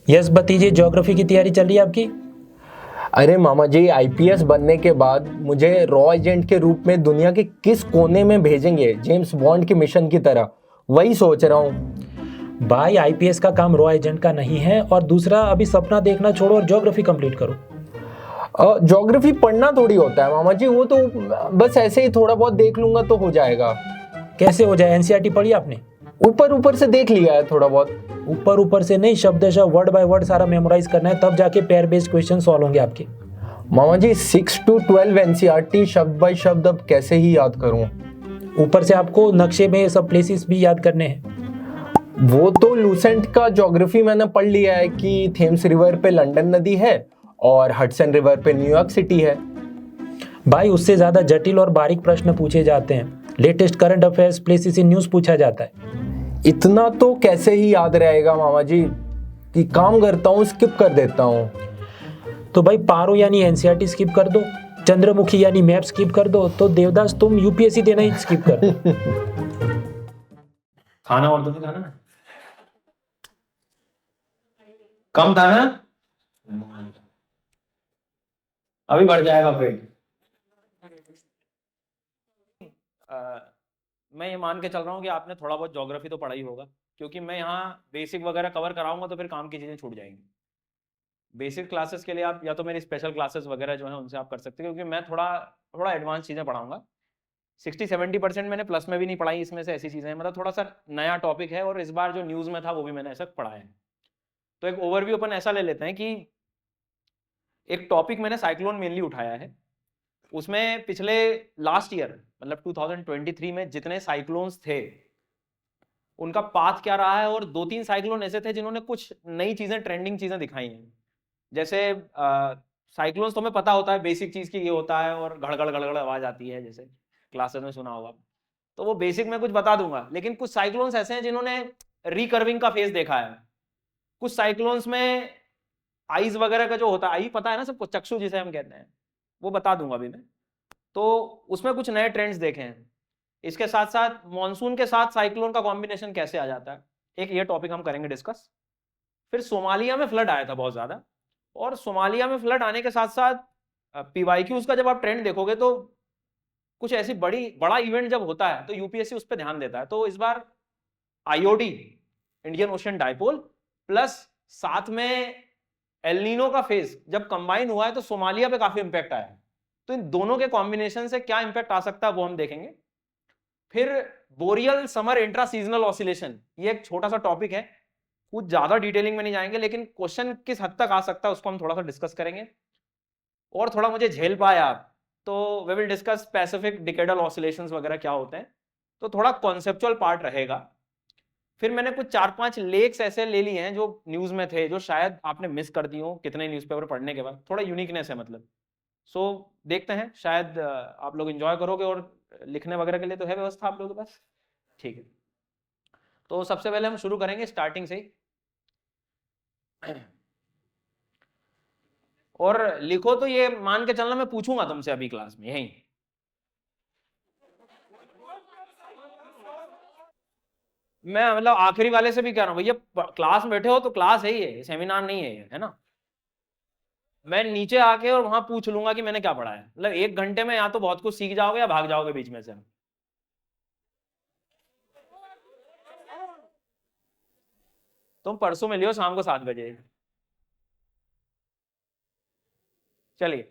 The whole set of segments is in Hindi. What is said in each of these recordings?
यस भतीजे, ज्योग्राफी की तैयारी चल रही है आपकी? अरे मामा जी, आईपीएस बनने के बाद मुझे रॉ एजेंट के रूप में दुनिया के किस कोने में भेजेंगे, जेम्स बॉन्ड के मिशन की तरह, वही सोच रहा हूँ। भाई आईपीएस का काम रॉ एजेंट का नहीं है, और दूसरा अभी सपना देखना छोड़ो और ज्योग्राफी कंप्लीट करो। ज्योग्राफी पढ़ना थोड़ी होता है मामा जी, वो तो बस ऐसे ही थोड़ा बहुत देख लूंगा तो हो जाएगा। कैसे हो जाए? एनसीईआरटी पढ़ी आपने? ऊपर ऊपर से देख लिया है थोड़ा बहुत। ऊपर ऊपर से नहीं, शब्दशः वर्ड बाय वर्ड सारा मेमोराइज करना है, तब जाके पेयर बेस्ड क्वेश्चन सॉल्व होंगे आपके। मामा जी 6 to 12 एनसीईआरटी शब्द बाय शब्द अब कैसे ही याद करूं? ऊपर से आपको नक्शे में सब प्लेसेस भी याद करने हैं। वो तो लूसेंट का ज्योग्राफी मैंने पढ़ लिया है कि थेम्स रिवर पे लंदन नदी है और हडसन रिवर पे न्यूयॉर्क सिटी है। भाई उससे ज्यादा जटिल और बारीक प्रश्न पूछे जाते हैं। Latest current affairs, places in news पूछा जाता है। इतना तो कैसे ही याद रहेगा मामा जी, कि काम करता हूँ स्किप कर देता हूँ। तो भाई पारो यानी एनसीईआरटी स्किप कर दो, चंद्रमुखी यानी मैप स्किप कर दो, तो देवदास तुम यूपीएससी देना ही स्किप कर। खाना और तो नहीं खाना, कम था ना, अभी बढ़ जाएगा पेट। मैं ये मान के चल रहा हूँ कि आपने थोड़ा बहुत ज्योग्राफी तो पढ़ा ही होगा, क्योंकि मैं यहाँ बेसिक वगैरह कवर कराऊंगा तो फिर काम की चीजें छूट जाएंगी। बेसिक क्लासेस के लिए आप या तो मेरी स्पेशल क्लासेस वगैरह जो है उनसे आप कर सकते हैं, क्योंकि मैं थोड़ा थोड़ा एडवांस चीज़ें पढ़ाऊंगा। 60-70% मैंने प्लस में भी नहीं पढ़ाई, इसमें से ऐसी चीज़ें मतलब थोड़ा सा नया टॉपिक है, और इस बार जो न्यूज़ में था वो भी मैंने ऐसा पढ़ा है। तो एक ओवरव्यू अपन ऐसा ले लेते हैं कि एक टॉपिक मैंने साइक्लोन मेनली उठाया है। उसमें पिछले लास्ट ईयर मतलब 2023 में जितने साइक्लोन्स थे उनका पाथ क्या रहा है, और 2-3 साइक्लोन ऐसे थे जिन्होंने कुछ नई चीज़ें, ट्रेंडिंग चीज़ें दिखाई हैं। जैसे साइक्लोन्स तो हमें पता होता है बेसिक चीज़ की ये होता है और घड़घड़ घड़घड़ आवाज़ आती है, जैसे क्लासेस में सुना होगा, तो वो बेसिक में कुछ बता दूंगा। लेकिन कुछ साइक्लोन्स ऐसे हैं जिन्होंने रिकर्विंग का फेज देखा है। कुछ साइक्लोन्स में आइज वगैरह का जो होता है, आई पता है ना सबको, चक्षु जिसे हम कहते हैं, वो बता दूंगा अभी मैं। तो उसमें कुछ नए ट्रेंड्स देखे हैं। इसके साथ साथ मॉनसून के साथ साइक्लोन का कॉम्बिनेशन कैसे आ जाता है, एक ये टॉपिक हम करेंगे डिस्कस। फिर सोमालिया में फ्लड आया था बहुत ज्यादा, और सोमालिया में फ्लड आने के साथ साथ पीवाईक्यूज का जब आप ट्रेंड देखोगे तो कुछ ऐसी बड़ा इवेंट जब होता है तो यूपीएससी उस पर ध्यान देता है। तो इस बार IOD, Indian Ocean dipole, plus साथ में एलनीनो का फेज जब कंबाइन हुआ है तो सोमालिया पे काफी इंपैक्ट आया है। तो इन दोनों के कॉम्बिनेशन से क्या इंपैक्ट आ सकता है वो हम देखेंगे। फिर boreal summer intra seasonal oscillation, ये एक छोटा सा टॉपिक है, कुछ ज्यादा डिटेलिंग में नहीं जाएंगे, लेकिन क्वेश्चन किस हद तक आ सकता है उसको हम थोड़ा सा डिस्कस करेंगे। और थोड़ा मुझे झेल पाए आप तो we will discuss specific decadal oscillations वगैरह क्या होते हैं, तो थोड़ा कॉन्सेप्चुअल पार्ट रहेगा। फिर मैंने कुछ 4-5 लेक्स ऐसे ले लिए हैं जो न्यूज में थे, जो शायद आपने मिस कर दी हो कितने न्यूज़पेपर पढ़ने के बाद, थोड़ा यूनिकनेस है मतलब। सो देखते हैं, शायद आप लोग एंजॉय करोगे, और लिखने वगैरह के लिए तो है व्यवस्था आप लोगों के पास, ठीक है। तो सबसे पहले हम शुरू करेंगे स्टार्टिंग से ही, और लिखो तो ये मान के चलना मैं पूछूंगा तुमसे अभी क्लास में यही। मैं मतलब आखिरी वाले से भी कह रहा हूँ, भैया क्लास में बैठे हो तो क्लास है ये, सेमिनार नहीं है ये, है ना। मैं नीचे आके और वहां पूछ लूंगा कि मैंने क्या पढ़ा है, मतलब 1 घंटे में या तो बहुत कुछ सीख जाओगे या भाग जाओगे बीच में से। तुम परसों मिलियो शाम को 7 बजे। चलिए,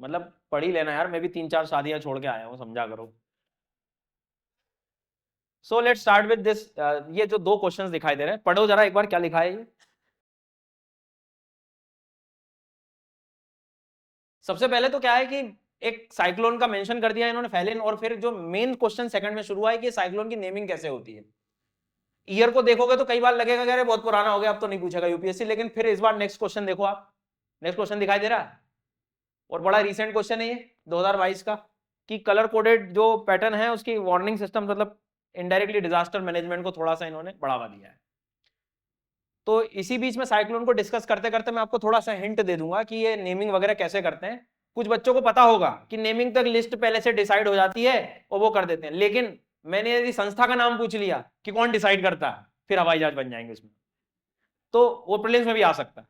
मतलब पढ़ ही लेना यार, मैं भी 3-4 शादियां छोड़ के आया हूं, समझा करो। So let's start with this. ये जो 2 क्वेश्चंस दिखाई दे रहे हैं, पढ़ो जरा एक बार क्या लिखा है ये। सबसे पहले तो क्या है कि एक साइक्लोन का मेंशन कर दिया इन्होंने फेलिन, और फिर जो मेन क्वेश्चन सेकंड में शुरू हुआ है कि साइक्लोन की नेमिंग कैसे होती है। ईयर को देखोगे तो कई बार लगेगा कि अरे बहुत पुराना हो गया, अब तो नहीं पूछेगा यूपीएससी, लेकिन फिर इस बार नेक्स्ट क्वेश्चन देखो आप, नेक्स्ट क्वेश्चन दिखाई दे रहा है, और बड़ा रिसेंट क्वेश्चन है ये 2022 का, कि कलर कोडेड जो पैटर्न है उसकी वार्निंग सिस्टम, मतलब इनडायरेक्टली डिजास्टर मैनेजमेंट को थोड़ा सा इन्होंने बढ़ावा दिया है। तो इसी बीच में साइक्लोन को डिस्कस करते करते मैं आपको थोड़ा सा हिंट दे दूंगा कि ये नेमिंग वगैरह कैसे करते हैं। कुछ बच्चों को पता होगा कि नेमिंग तक लिस्ट पहले से डिसाइड हो जाती है और वो कर देते हैं, लेकिन मैंने यदि संस्था का नाम पूछ लिया कि कौन डिसाइड करता है, फिर हवाई जहाज बन जाएंगे उसमें, तो वो प्रीलिम्स में भी आ सकता है।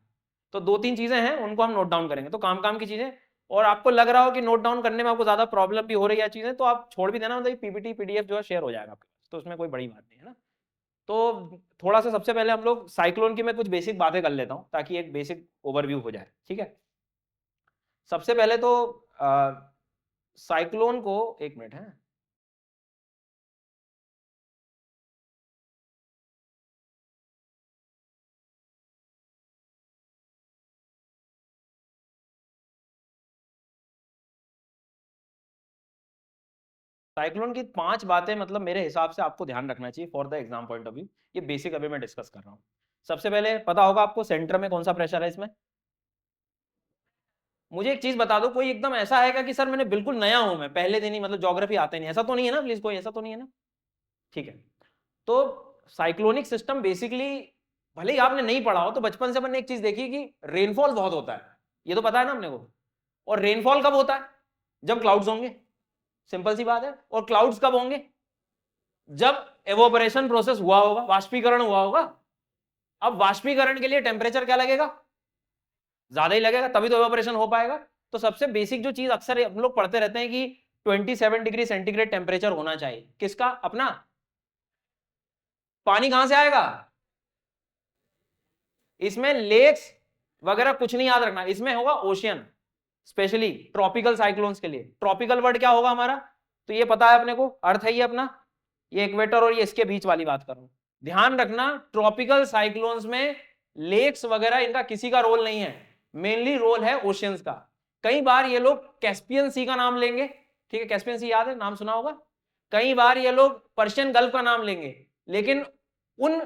तो 2-3 चीजें हैं, उनको हम नोट डाउन करेंगे। तो काम की चीजें, और आपको लग रहा हो कि नोट डाउन करने में आपको ज्यादा प्रॉब्लम भी हो रही है चीजें, तो आप छोड़ भी देना, मतलब पीपीटी पीडीएफ जो है शेयर हो जाएगा आपके पास, तो उसमें कोई बड़ी बात नहीं है ना। तो थोड़ा सा सबसे पहले हम लोग साइक्लोन की मैं कुछ बेसिक बातें कर लेता हूं ताकि एक बेसिक ओवरव्यू हो जाए, ठीक है। सबसे पहले तो साइक्लोन को, एक मिनट है, साइक्लोन की 5 बातें मतलब मेरे हिसाब से आपको ध्यान रखना चाहिए for the exam point of view. ये बेसिक अभी मैं डिस्कस कर रहा हूँ। सबसे पहले पता होगा आपको सेंटर में कौन सा प्रेशर है इसमें। मुझे एक चीज बता दो, कोई एकदम ऐसा आएगा कि सर मैंने बिल्कुल नया हूं, मैं पहले दिन ही मतलब ज्योग्राफी आते नहीं, ऐसा तो नहीं है ना प्लीज, कोई ऐसा तो नहीं है ना, ठीक है। तो साइक्लोनिक सिस्टम बेसिकली, भले ही आपने नहीं पढ़ा हो तो बचपन से अपन ने एक चीज देखी कि रेनफॉल बहुत होता है, ये तो पता है ना अपने को। और रेनफॉल कब होता है? जब क्लाउड्स होंगे, सिंपल सी बात है। और क्लाउड्स कब होंगे? जब एवोपरेशन प्रोसेस हुआ होगा, वाष्पीकरण हुआ होगा। अब वाष्पीकरण के लिए टेम्परेचर क्या लगेगा? ज्यादा ही लगेगा, तभी तो एवोपरेशन हो पाएगा। तो सबसे बेसिक जो चीज अक्सर हम लोग पढ़ते रहते हैं कि 27 डिग्री सेंटीग्रेड टेम्परेचर होना चाहिए, किसका? अपना। पानी कहां से आएगा? इसमें लेक्स वगैरह कुछ नहीं याद रखना, इसमें होगा ओशियन, स्पेशली ट्रॉपिकल साइक्लोन्स के लिए। ट्रॉपिकल वर्ड क्या होगा हमारा? तो ये पता है अपने को, अर्थ है ये अपना, ये इक्वेटर और ये इसके बीच वाली बात कर रहा हूं। ध्यान रखना, ट्रॉपिकल साइक्लोन्स में लेक्स वगैरह इनका किसी का रोल नहीं है, मेनली रोल है ओशियंस का। कई बार ये लोग कैस्पियन सी का नाम लेंगे, ठीक है, कैस्पियन सी याद है, नाम सुना होगा। कई बार ये लोग पर्शियन गल्फ का नाम लेंगे, लेकिन उन,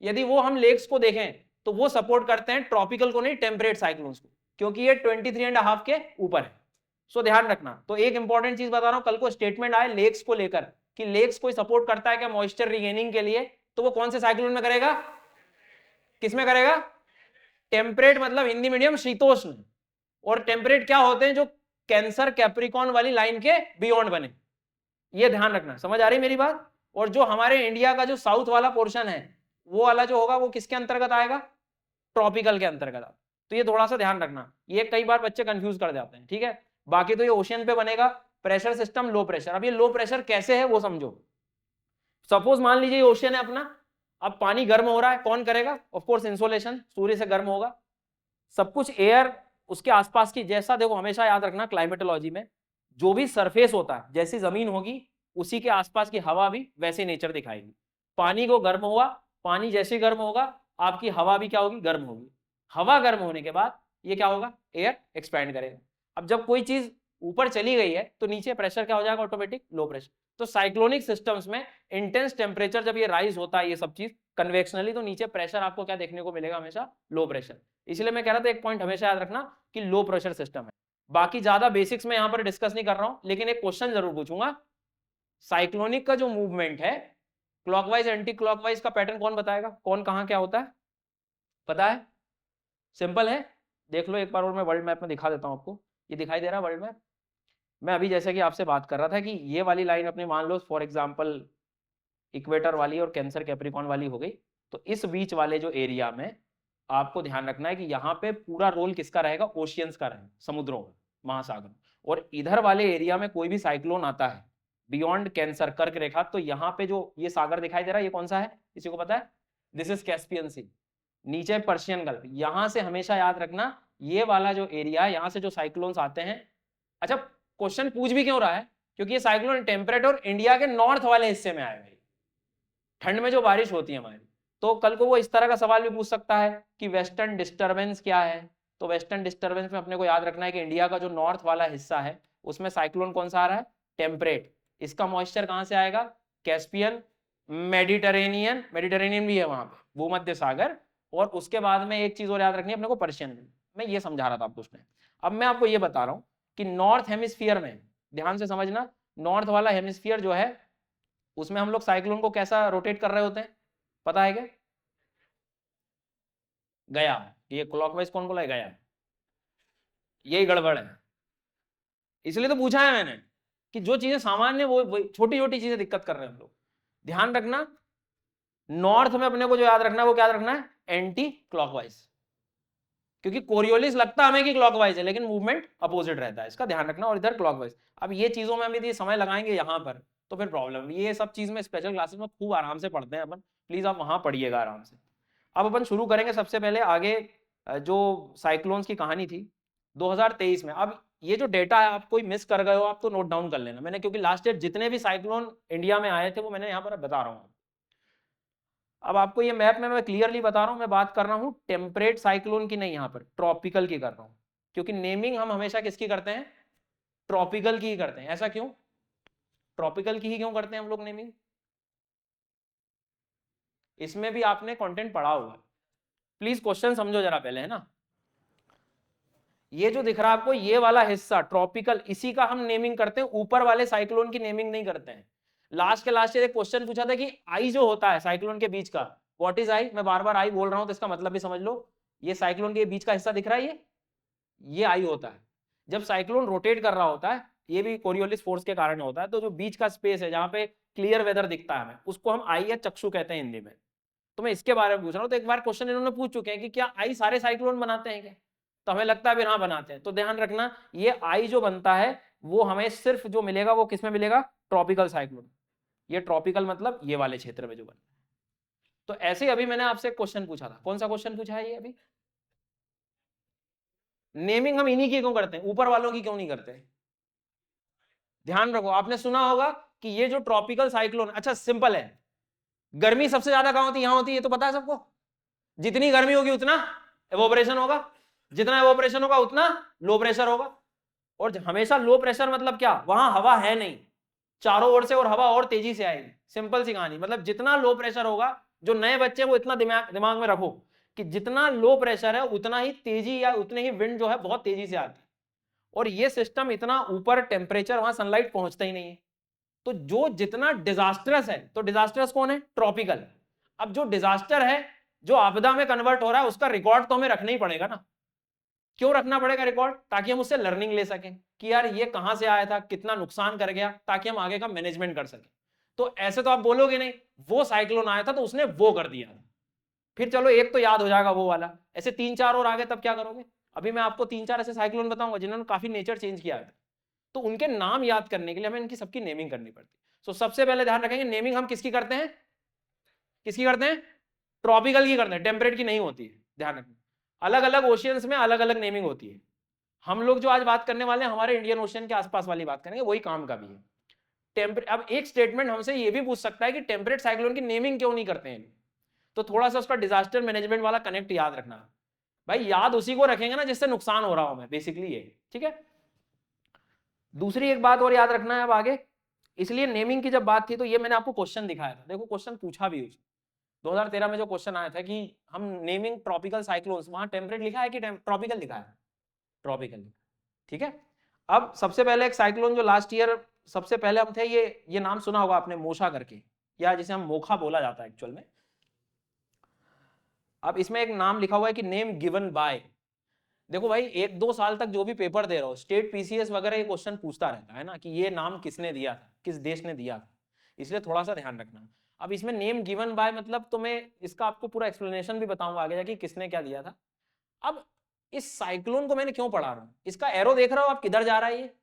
यदि वो हम लेक्स को देखें तो वो सपोर्ट करते हैं ट्रॉपिकल को नहीं, टेम्परेट साइक्लोन्स को, क्योंकि ये 23.5 के ऊपर है। सो ध्यान रखना। तो एक इंपॉर्टेंट चीज बता रहा हूं, कल को स्टेटमेंट आए लेक्स को लेकर कि लेक्स कोई सपोर्ट करता है क्या मॉइस्चर रिगेनिंग के लिए, तो वो कौन से साइक्लोन में करेगा? किस में करेगा? टेम्परेट, मतलब हिंदी मीडियम शीतोष्ण। और टेम्परेट क्या होते हैं? जो कैंसर कैप्रिकॉन वाली लाइन के बियॉन्ड बने। ये ध्यान रखना, समझ आ रही मेरी बात। और जो हमारे इंडिया का जो साउथ वाला पोर्शन है, वो वाला जो होगा वो किसके अंतर्गत आएगा? ट्रॉपिकल के अंतर्गत। तो ये थोड़ा सा ध्यान रखना, ये कई बार बच्चे कंफ्यूज कर जाते हैं, ठीक है। बाकी तो ये ओशियन पे बनेगा। प्रेशर सिस्टम लो प्रेशर, अब ये लो प्रेशर कैसे है वो समझो। सपोज मान लीजिए ओशियन है अपना, अब पानी गर्म हो रहा है, कौन करेगा? ऑफ कोर्स इंसोलेशन, सूर्य से गर्म होगा। सब कुछ एयर उसके आसपास की, जैसा देखो हमेशा याद रखना क्लाइमेटोलॉजी में, जो भी सरफेस होता है, जैसी जमीन होगी उसी के आसपास की हवा भी वैसे नेचर दिखाएगी। पानी को गर्म हुआ, पानी जैसे गर्म होगा आपकी हवा भी क्या होगी? गर्म होगी। हवा गर्म होने के बाद ये क्या होगा? एयर एक्सपैंड करेगा। अब जब कोई चीज ऊपर चली गई है तो नीचे प्रेशर क्या हो जाएगा? Automatic low pressure. तो साइक्लोनिक सिस्टम्स में इंटेंस टेम्परेचर जब ये राइज होता है, ये सब चीज कन्वेक्शनली, तो नीचे प्रेशर आपको क्या देखने को मिलेगा? हमेशा लो प्रेशर। इसलिए मैं कह रहा था एक पॉइंट हमेशा याद रखना कि लो प्रेशर सिस्टम है। बाकी ज्यादा बेसिक्स में यहां पर डिस्कस नहीं कर रहा हूं, लेकिन एक क्वेश्चन जरूर पूछूंगा। साइक्लोनिक का जो मूवमेंट है, क्लॉकवाइज एंटी क्लॉकवाइज का पैटर्न कौन बताएगा? कौन कहां क्या होता है? पता है? सिंपल है, देख लो एक बार और मैं वर्ल्ड मैप में दिखा देता हूं आपको। ये दिखाई दे रहा है वर्ल्ड मैप। मैं अभी जैसे कि आपसे बात कर रहा था कि ये वाली लाइन अपनी मान लो फॉर एग्जांपल इक्वेटर वाली और कैंसर कैप्रिकॉन वाली हो गई। तो इस बीच वाले जो एरिया में आपको ध्यान रखना है कि यहाँ पे पूरा रोल किसका रहेगा? ओशियंस का रहेगा, समुद्रों का, महासागर। और इधर वाले एरिया में कोई भी साइक्लोन आता है बियॉन्ड कैंसर कर्क रेखा, तो यहाँ पे जो ये सागर दिखाई दे रहा है, ये कौन सा है? किसी को पता है? दिस इज कैस्पियन सी। नीचे पर्शियन गल्फ। यहां से हमेशा याद रखना, ये वाला जो एरिया, यहां से जो साइक्लोन्स आते हैं। अच्छा, क्वेश्चन पूछ भी क्यों रहा है? क्योंकि ये साइक्लोन टेम्परेट और इंडिया के नॉर्थ वाले हिस्से में आए भाई, ठंड में जो बारिश होती है हमारी। तो कल को वो इस तरह का सवाल भी पूछ सकता है कि वेस्टर्न डिस्टर्बेंस क्या है। तो वेस्टर्न डिस्टर्बेंस में अपने को याद रखना है कि इंडिया का जो नॉर्थ वाला हिस्सा है उसमें साइक्लोन कौन सा आ रहा है? टेम्परेट। इसका मॉइस्चर कहां से आएगा? कैस्पियन, मेडिटेरेनियन, मेडिटेरेनियन भी है वहां पे, भूमध्य सागर। और उसके बाद में एक चीज और याद रखनी है अपने को, पर्शियन। मैं ये समझा रहा था आपको उसने। अब मैं आपको ये बता रहा हूं कि नॉर्थ हेमिस्फीयर में, ध्यान से समझना, नॉर्थ वाला हेमिस्फीयर जो है उसमें हम लोग साइक्लोन को कैसा रोटेट कर रहे होते हैं? पता है क्या? गया। ये क्लॉकवाइज कौन बोला है? गया। यही गड़बड़ है, इसलिए तो पूछा है मैंने कि जो चीजें सामान्य वो छोटी छोटी चीजें दिक्कत कर रहे हैं हम लोग। ध्यान रखना, नॉर्थ में अपने को जो याद रखना है वो क्या रखना है, एंटी क्लॉकवाइज, क्योंकि कोरियोलिस लगता हमें कि क्लॉकवाइज है लेकिन मूवमेंट अपोजिट रहता है, इसका ध्यान रखना, और इधर क्लॉकवाइज। अब ये चीजों में हम यदि समय लगाएंगे यहाँ पर तो फिर प्रॉब्लम, ये सब चीज में स्पेशल क्लासेस में खूब आराम से पढ़ते हैं अपन, प्लीज आप वहां पढ़िएगा आराम से। अब अपन शुरू करेंगे सबसे पहले आगे जो साइक्लोन्स की कहानी थी 2023 में। अब ये जो डेटा है आप कोई मिस कर गए हो आप तो नोट डाउन कर लेना मैंने, क्योंकि लास्ट ईयर जितने भी साइक्लोन इंडिया में आए थे वो मैंने यहाँ पर बता रहा हूँ। अब आपको ये मैप में मैं क्लियरली बता रहा हूँ, मैं बात कर रहा हूँ टेम्परेट साइक्लोन की नहीं, यहाँ पर ट्रॉपिकल की कर रहा हूँ, क्योंकि नेमिंग हम हमेशा किसकी करते हैं, ट्रॉपिकल की ही करते हैं। ऐसा क्यों, ट्रॉपिकल की ही क्यों करते हैं हम लोग नेमिंग, इसमें भी आपने कंटेंट पढ़ा होगा, प्लीज क्वेश्चन समझो जरा पहले, है ना। ये जो दिख रहा है आपको ये वाला हिस्सा ट्रॉपिकल, इसी का हम नेमिंग करते हैं, ऊपर वाले साइक्लोन की नेमिंग नहीं करते हैं। लास्ट के लास्ट एक क्वेश्चन पूछा था कि आई जो होता है साइक्लोन के बीच का, व्हाट इज आई, मैं बार बार आई बोल रहा हूं तो इसका मतलब भी समझ लो, ये साइक्लोन के बीच का हिस्सा दिख रहा है, ये आई होता है। जब साइक्लोन रोटेट कर रहा होता है, ये भी कोरियोलिस फोर्स के कारण होता है, तो जो बीच का स्पेस है जहां पे क्लियर वेदर दिखता है हमें, उसको हम आई या चक्षु कहते हैं हिंदी में। तो मैं इसके बारे में पूछ रहा हूँ, तो एक बार क्वेश्चन इन्होंने पूछ चुके हैं कि क्या आई सारे साइक्लोन बनाते हैं क्या, तो हमें लगता है हाँ बनाते हैं। तो ध्यान रखना ये आई जो बनता है वो हमें सिर्फ जो मिलेगा वो किसमें मिलेगा, ट्रॉपिकल साइक्लोन। ये ट्रॉपिकल मतलब ये वाले क्षेत्र में जो बना। तो ऐसे अभी मैंने आपसे क्वेश्चन पूछा था, कौन सा क्वेश्चन पूछा है ये अभी, नेमिंग हम इन्हीं की क्यों करते हैं, ऊपर वालों की क्यों नहीं करते। ध्यान रखो, आपने सुना होगा कि ये जो ट्रॉपिकल साइक्लोन, अच्छा सिंपल है, गर्मी सबसे ज्यादा कहां होती है, यहां होती है, ये तो पता है सबको। जितनी गर्मी होगी उतना एवोपरेशन होगा, जितना एवोपरेशन होगा उतना लो प्रेशर होगा। और हमेशा लो प्रेशर मतलब क्या, वहां हवा है नहीं चारों ओर से और हवा और तेजी से आएगी, सिंपल सी कहानी। मतलब जितना लो प्रेशर होगा, जो नए बच्चे वो इतना दिमाग में रखो कि जितना लो प्रेशर है उतना ही तेजी या उतने ही विंड जो है बहुत तेजी से आती है। और ये सिस्टम इतना ऊपर टेम्परेचर, वहां सनलाइट पहुंचता ही नहीं है। तो जो जितना डिजास्टरस है, तो डिजास्टरस कौन है, ट्रॉपिकल। अब जो डिजास्टर है, जो आपदा में कन्वर्ट हो रहा है, उसका रिकॉर्ड तो हमें रखना ही पड़ेगा ना। क्यों रखना पड़ेगा रिकॉर्ड, ताकि हम उससे लर्निंग ले सकें कि यार ये कहां से आया था, कितना नुकसान कर गया, ताकि हम आगे का मैनेजमेंट कर सकें। तो ऐसे तो आप बोलोगे नहीं वो साइक्लोन आया था तो उसने वो कर दिया, फिर चलो एक तो याद हो जाएगा वो वाला, ऐसे 3-4 और आगे तब क्या करोगे। अभी मैं आपको 3-4 ऐसे साइक्लोन बताऊंगा जिन्होंने काफी नेचर चेंज किया है, तो उनके नाम याद करने के लिए हमें इनकी सबकी नेमिंग करनी पड़ती है। तो सबसे पहले ध्यान रखेंगे नेमिंग हम किसकी करते हैं, किसकी करते हैं, ट्रॉपिकल की करते हैं, टेम्परेट की नहीं होती है, ध्यान रखना। अलग अलग ओशियंस में अलग अलग नेमिंग होती है। हम लोग जो आज बात करने वाले हैं हमारे इंडियन ओशियन के आसपास वाली बात करेंगे, वही काम का भी है। अब एक स्टेटमेंट हमसे ये भी पूछ सकता है कि टेम्परेट साइक्लोन की नेमिंग क्यों नहीं करते हैं, तो थोड़ा सा उसका डिजास्टर मैनेजमेंट वाला कनेक्ट याद रखना भाई, याद उसी को रखेंगे ना जिससे नुकसान हो रहा हो, मैं बेसिकली ये, ठीक है। दूसरी एक बात और याद रखना है अब आगे, इसलिए नेमिंग की जब बात थी तो ये मैंने आपको क्वेश्चन दिखाया था, देखो क्वेश्चन पूछा भी उसने 2013 में जो क्वेश्चन आया था कि हम नेमिंग ट्रॉपिकल साइक्लोन्स, वहां टेम्परेट लिखा है कि ट्रॉपिकल लिखा है, ट्रॉपिकल, ठीक है। अब सबसे पहले एक साइक्लोन जो लास्ट ईयर सबसे पहले हम थे, ये नाम सुना होगा आपने, मोशा करके, या जिसे हम मोखा बोला जाता है एक्चुअल में। अब इसमें एक नाम लिखा हुआ है कि नेम गिवन बाय। देखो भाई 1-2 साल तक जो भी पेपर दे रहा हो, स्टेट पीसीएस वगैरह, ये क्वेश्चन पूछता रहता है ना कि ये नाम किसने दिया था, किस देश ने दिया था, इसलिए थोड़ा सा ध्यान रखना। अब इसमें नेम गिवन बाय मतलब तो मैं इसका आपको पूरा एक्सप्लेनेशन भी बताऊंगा आगे जाके किसने क्या दिया था। अब इस साइक्लोन को मैंने क्यों पढ़ा रहा हूं, इसका एरो देख रहा हो आप किधर जा रहा है ये।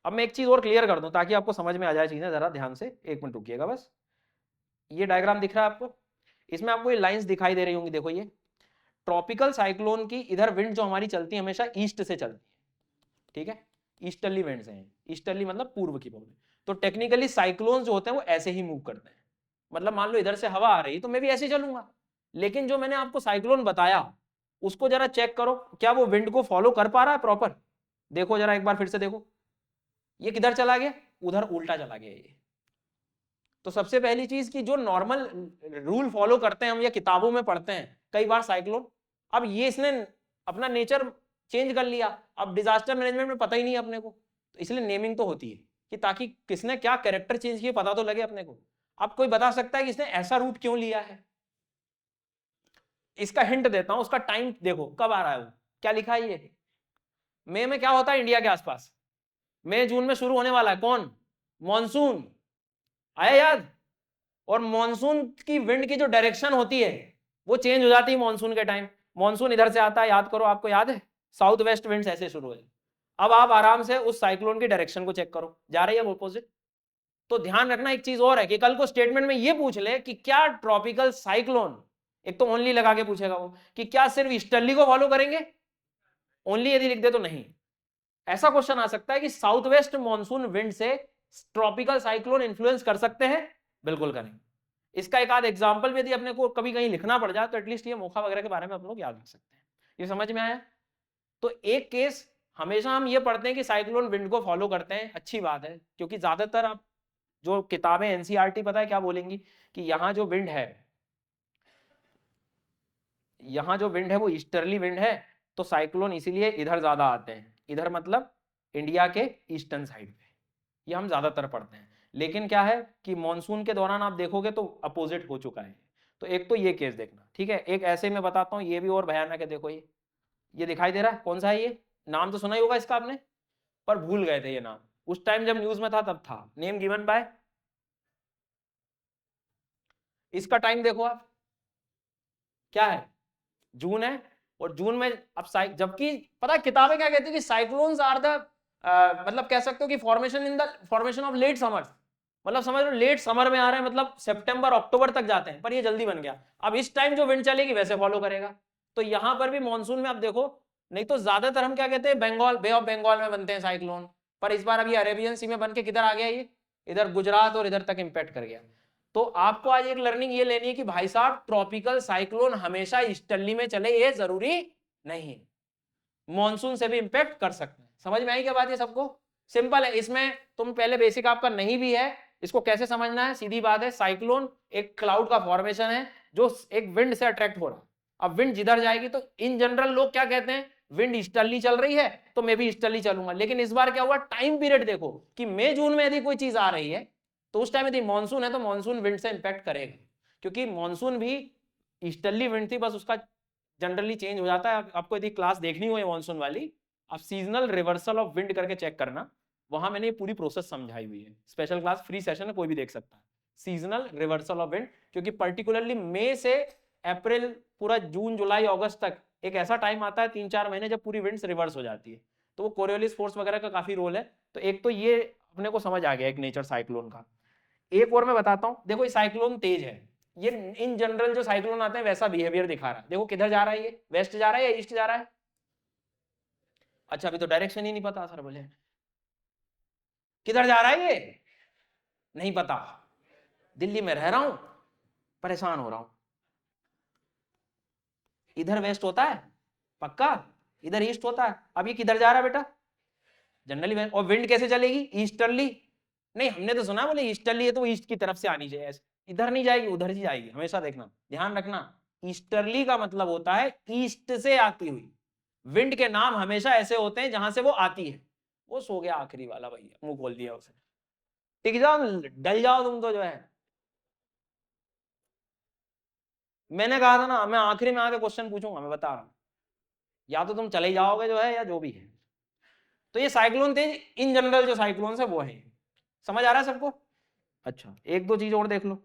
अब मैं एक चीज और क्लियर कर दूं ताकि आपको समझ में आ जाए चीजें, जरा ध्यान से 1 मिनट रुकिएगा बस। ये डायग्राम दिख रहा है आपको, इसमें आपको ये लाइंस दिखाई दे रही होंगी, देखो ये ट्रॉपिकल साइक्लोन की इधर विंड जो हमारी चलती है हमेशा ईस्ट से चलती है, ठीक है, ईस्टर्ली विंड्स हैं, ईस्टर्ली मतलब पूर्व की ओर। तो टेक्निकली साइक्लोन जो होते हैं वो ऐसे ही मूव करते हैं, मतलब मान लो इधर से हवा आ रही तो मैं भी ऐसे चलूंगा, लेकिन जो मैंने आपको साइक्लोन बताया उसको जरा चेक करो, क्या वो विंड को फॉलो कर पा रहा है प्रॉपर। देखो जरा एक बार फिर से देखो, ये किधर चला गया, उधर उल्टा चला गया ये। तो सबसे पहली चीज की जो नॉर्मल रूल फॉलो करते हैं हम या किताबों में पढ़ते हैं कई बार साइक्लोन, अब ये इसने अपना नेचर चेंज कर लिया, अब डिजास्टर मैनेजमेंट में पता ही नहीं अपने को, तो इसलिए नेमिंग तो होती है कि ताकि किसने क्या कैरेक्टर चेंज किए पता तो लगे अपने को। अब कोई बता सकता है कि इसने ऐसा रूट क्यों लिया है, इसका हिंट देता हूं, उसका टाइम देखो कब आ रहा है, वो क्या लिखा है ये, मई में क्या होता है इंडिया के आसपास, मई जून में शुरू होने वाला है कौन, मॉनसून, आया याद, और मॉनसून की विंड की जो डायरेक्शन होती है वो चेंज हो जाती है मॉनसून के टाइम। मॉनसून इधर से आता है, याद करो, आपको याद है साउथ वेस्ट विंड्स ऐसे शुरू हुए। अब आप आराम से उस साइक्लोन की डायरेक्शन को चेक करो, जा रही है अपोजिट। तो ध्यान रखना एक चीज और है कि कल को स्टेटमेंट में ये पूछ ले कि क्या ट्रॉपिकल साइक्लोन, एक तो ओनली लगा के पूछेगा वो, कि क्या सिर्फ ईस्टर्ली को फॉलो करेंगे, ओनली यदि लिख दे तो नहीं। ऐसा क्वेश्चन आ सकता है कि साउथ वेस्ट मॉनसून विंड से ट्रॉपिकल साइक्लोन इंफ्लुएंस कर सकते हैं, बिल्कुल करेंगे। इसका एक आध एग्जांपल भी यदि अपने को कभी कहीं लिखना पड़ जाए तो एटलीस्ट ये मोखा वगैरह के बारे में अपन लोग याद रख सकते हैं। ये समझ में आया? तो एक केस हमेशा हम ये पढ़ते हैं कि साइक्लोन विंड को फॉलो करते हैं, अच्छी बात है, क्योंकि ज्यादातर आप जो किताबें एनसीईआरटी पता है क्या बोलेंगी कि यहाँ जो विंड है, यहाँ जो विंड है वो ईस्टर्ली विंड है, तो साइक्लोन इसीलिए इधर ज्यादा आते हैं। इधर मतलब इंडिया के ईस्टर्न साइड पे, ये हम ज्यादातर पढ़ते हैं। लेकिन क्या है कि मॉनसून के दौरान आप देखोगे तो अपोजिट हो चुका है। तो एक तो ये केस देखना, ठीक है। एक ऐसे में बताता हूँ, ये भी और भयानक है। देखो ये दिखाई दे रहा है, कौन सा है ये? नाम तो सुना ही होगा इसका आपने, पर भूल गए थे ये नाम। उस टाइम जब न्यूज में था तब था। नेम गिवन बाय, इसका टाइम देखो आप, क्या है? जून है। और जून में अब जबकि पता है किताबें क्या कहती है कि साइक्लोन्स आर द मतलब कह सकते हो कि फॉर्मेशन ऑफ लेट समर्स, मतलब समझ लो लेट समर में आ रहे हैं, मतलब सितंबर अक्टूबर तक जाते हैं, पर ये जल्दी बन गया। अब इस टाइम जो विंड चलेगी वैसे फॉलो करेगा। तो यहां पर भी मॉनसून में आप देखो, नहीं तो ज्यादातर हम क्या कहते हैं बंगाल, बे ऑफ बंगाल में बनते हैं साइक्लोन, पर इस बार अब ये अरेबियन सी में बन के किधर आ गया, ये इधर गुजरात और इधर तक इंपैक्ट कर गया। तो आपको आज एक लर्निंग ये लेनी है कि भाई साहब ट्रॉपिकल साइक्लोन हमेशा ईस्टर्ली में चले ये जरूरी नहीं, मॉनसून से भी इंपैक्ट कर सकते हैं। समझ में आई क्या बात? ये सबको सिंपल है। इसमें तुम पहले बेसिक आपका नहीं भी है, इसको कैसे समझना है? सीधी बात है, साइक्लोन एक क्लाउड का फॉर्मेशन है जो एक विंड से अट्रैक्ट हो रहा। अब विंड जिधर जाएगी, तो इन जनरल लोग क्या कहते हैं, विंड ईस्टर्ली चल रही है तो मैं भी ईस्टर्ली चलूंगा। लेकिन इस बार क्या हुआ, टाइम पीरियड देखो कि मई जून में यदि कोई चीज आ रही है तो उस टाइम यदि मानसून है तो मानसून विंड से इंपैक्ट करेगा, क्योंकि मानसून भी ईस्टर्ली विंड थी, बस उसका जनरली चेंज हो जाता है। आपको यदि क्लास देखनी हो मानसून वाली, आप सीजनल रिवर्सल ऑफ विंड करके चेक करना, वहां मैंने ये पूरी प्रोसेस समझाई हुई है। स्पेशल क्लास फ्री सेशन है, कोई भी देख सकता है। सीजनल रिवर्सल ऑफ विंड, क्योंकि पर्टिकुलरली मई से अप्रैल पूरा जून जुलाई अगस्त तक एक ऐसा टाइम आता है 3-4 महीने जब पूरी विंड्स रिवर्स हो जाती है। तो वो कोरियोलिस फोर्स वगैरह का काफी रोल है। तो एक तो ये अपने को समझ आ गया एक नेचर साइक्लोन का। एक और मैं बताता हूं, देखो ये साइक्लोन तेज है, ये इन जनरल जो साइक्लोन आते हैं वैसा बिहेवियर दिखा रहा है। देखो किधर जा रहा है, ये वेस्ट जा रहा है या ईस्ट जा रहा है? अच्छा अभी तो डायरेक्शन ही नहीं पता सर, बोले किधर जा रहा है ये नहीं पता। दिल्ली में रह रहा हूं, परेशान हो रहा हूं। इधर वेस्ट होता है पक्का, इधर ईस्ट होता है। अब ये किधर जा रहा है बेटा? Generally waste. और विंड कैसे चलेगी? ईस्टर्ली। नहीं हमने तो सुना बोले ईस्टर्ली है तो ईस्ट की तरफ से आनी चाहिए, इधर नहीं जाएगी उधर ही जाएगी। हमेशा देखना, ध्यान रखना, ईस्टर्ली का मतलब होता है ईस्ट से आती हुई। विंड के नाम हमेशा ऐसे होते हैं जहां से वो आती है। वो सो गया आखिरी वाला भैया, मुंह खोल दिया उसे। टिक जाओ, डल जाओ तुम तो जो है। मैंने कहा था ना मैं आखिरी में आके क्वेश्चन पूछूंगा, मैं बता रहा हूं, या तो तुम चले जाओगे जो है या जो भी है। तो ये साइक्लोन तेज इन जनरल जो साइक्लोन है वो है। समझ आ रहा है सबको? अच्छा एक दो चीज और देख लो।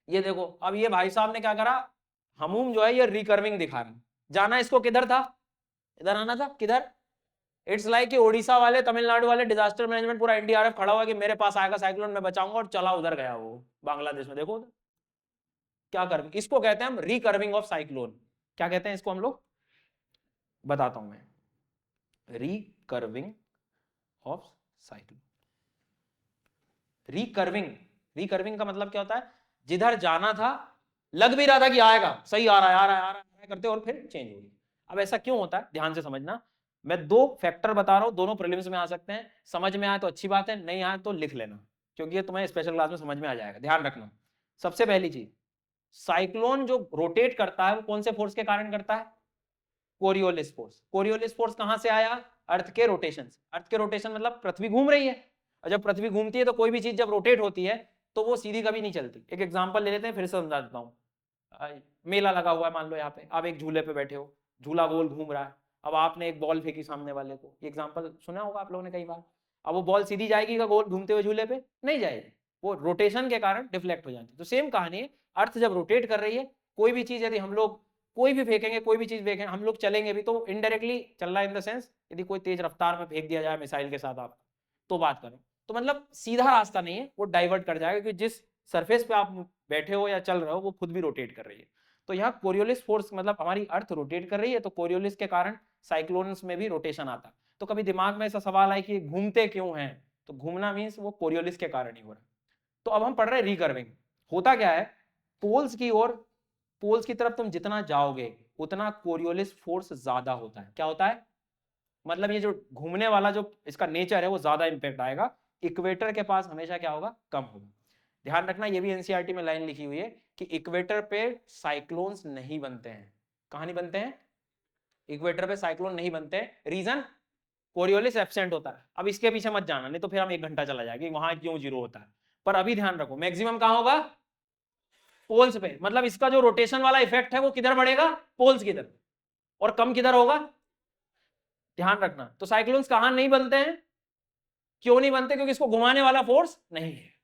ये देखो अब ये भाई साहब ने क्या करा, हमूम जो है ये रिकर्विंग दिखा रहा है। जाना इसको किधर था? इधर आना था। किधर? इट्स लाइक कि ओडिशा वाले, तमिलनाडु वाले डिजास्टर मैनेजमेंट पूरा एनडीआरएफ खड़ा हुआ कि मेरे पास आएगा साइक्लोन, मैं बचाऊंगा, और चला उधर गया वो बांग्लादेश में। देखो क्या कर, इसको कहते हैं हम रिकर्विंग ऑफ साइक्लोन। क्या कहते हैं इसको हम लोग? बताता हूं मैं, रिकर्विंग ऑफ साइक्लोन। रिकर्विंग का मतलब क्या होता है, जिधर जाना था लग भी रहा था कि आएगा, सही आ रहा है आ रहा है आ रहा है करते और फिर चेंज हो गया। अब ऐसा क्यों होता है ध्यान से समझना। मैं दो फैक्टर बता रहा हूं, दोनों प्रीलिम्स में आ सकते हैं। समझ में आए तो अच्छी बात है, नहीं आए तो लिख लेना, क्योंकि ये तुम्हें स्पेशल क्लास में समझ में आ जाएगा। ध्यान रखना, सबसे पहली चीज, साइक्लोन जो रोटेट करता है वो कौन से फोर्स के कारण करता है? Coriolis force. कोरियोलिस फोर्स कहां से आया? अर्थ के रोटेशन से। अर्थ के रोटेशन मतलब पृथ्वी घूम रही है, और जब पृथ्वी घूमती है तो कोई भी चीज जब रोटेट होती है तो वो सीधी कभी नहीं चलती। एक एग्जांपल ले लेते हैं, फिर से समझा देता हूं। मेला लगा हुआ है, मान लो यहाँ पे आप एक झूले पे बैठे हो, झूला गोल घूम रहा है, अब आपने एक बॉल फेंकी सामने वाले को। एग्जांपल सुना होगा आप लोगों ने कई बार। अब वो बॉल सीधी जाएगी क्या गोल घूमते हुए झूले पे? नहीं जाएगी, वो रोटेशन के कारण डिफ्लेक्ट हो जाती है। तो सेम कहानी है, अर्थ जब रोटेट कर रही है, कोई भी चीज यदि हम लोग कोई भी फेंकेंगे, कोई भी चीज फेंकेंगे, हम लोग चलेंगे भी तो इनडायरेक्टली चल रहा है, इन द सेंस यदि कोई तेज रफ्तार में फेंक दिया जाए मिसाइल के साथ आप तो बात करें, तो मतलब सीधा रास्ता नहीं है, वो डाइवर्ट कर जाएगा, क्योंकि जिस सरफेस पे आप बैठे हो या चल रहे हो वो खुद भी रोटेट कर रही है। तो यहाँ कोरियोलिस फोर्स मतलब हमारी अर्थ रोटेट कर रही है, तो कोरियोलिस के कारण साइक्लोन्स में भी रोटेशन आता है। तो कभी दिमाग में ऐसा सवाल आए कि घूमते क्यों हैं, तो घूमना मीन्स वो कोरियोलिस के कारण ही हो रहा है। तो अब हम पढ़ रहे हैं रिकर्विंग। होता क्या है, पोल्स की ओर, पोल्स की तरफ तुम जितना जाओगे उतना कोरियोलिस फोर्स ज्यादा होता है। क्या होता है, मतलब ये जो घूमने वाला जो इसका नेचर है वो ज्यादा इंपैक्ट आएगा, इक्वेटर के पास हमेशा क्या होगा, कम होगा। ध्यान रखना, ये भी एनसीईआरटी में लाइन लिखी हुई है कि इक्वेटर पे साइक्लोन्स नहीं बनते हैं। कहां नहीं बनते हैं, इक्वेटर पे साइक्लोन नहीं बनते हैं। रीजन, कोरियोलिस एब्सेंट होता है। अब इसके पीछे मत जाना, नहीं तो फिर हम 1 घंटा चला जाएगा वहां क्यों जीरो होता है। पर अभी ध्यान रखो, मैक्सिमम कहां होगा, पोल्स पे। मतलब इसका जो रोटेशन वाला इफेक्ट है वो किधर बढ़ेगा, पोल्स की तरफ, और कम किधर होगा, ध्यान रखना। तो साइक्लोन्स कहां नहीं बनते हैं, क्यों नहीं बनते, क्योंकि इसको घुमाने वाला फोर्स नहीं है।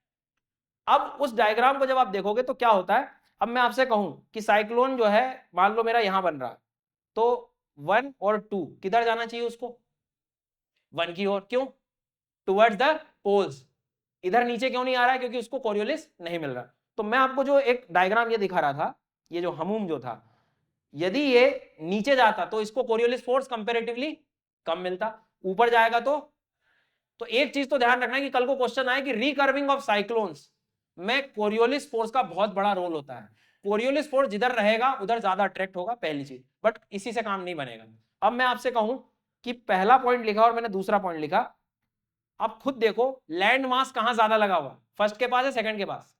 अब उस डायग्राम को जब आप देखोगे तो क्या होता है, अब मैं आपसे कहूं कि साइक्लोन जो है मान लो मेरा यहां बन रहा है, तो 1 और 2 किधर जाना चाहिए उसको, 1 की ओर। क्यों, टुवर्ड्स द पोल्स। इधर नीचे क्यों नहीं आ रहा है, क्योंकि उसको कोरियोलिस नहीं मिल रहा। तो मैं आपको जो एक डायग्राम ये दिखा रहा था, ये जो हमूम जो था, यदि ये नीचे जाता तो इसको कोरियोलिस फोर्स कंपैरेटिवली कम मिलता, ऊपर जाएगा तो एक चीज तो ध्यान रखना है कि कल को क्वेश्चन आए कि रिकर्विंग ऑफ साइक्लोन्स में कोरियोलिस फोर्स का बहुत बड़ा रोल होता है। कोरियोलिस फोर्स जिधर रहेगा उधर ज्यादा अट्रैक्ट होगा, पहली चीज। बट इसी से काम नहीं बनेगा। अब मैं आपसे कहूं कि पहला पॉइंट लिखा और मैंने दूसरा पॉइंट लिखा, अब खुद देखो लैंड मास कहां ज्यादा लगा हुआ, फर्स्ट के पास है सेकंड के पास,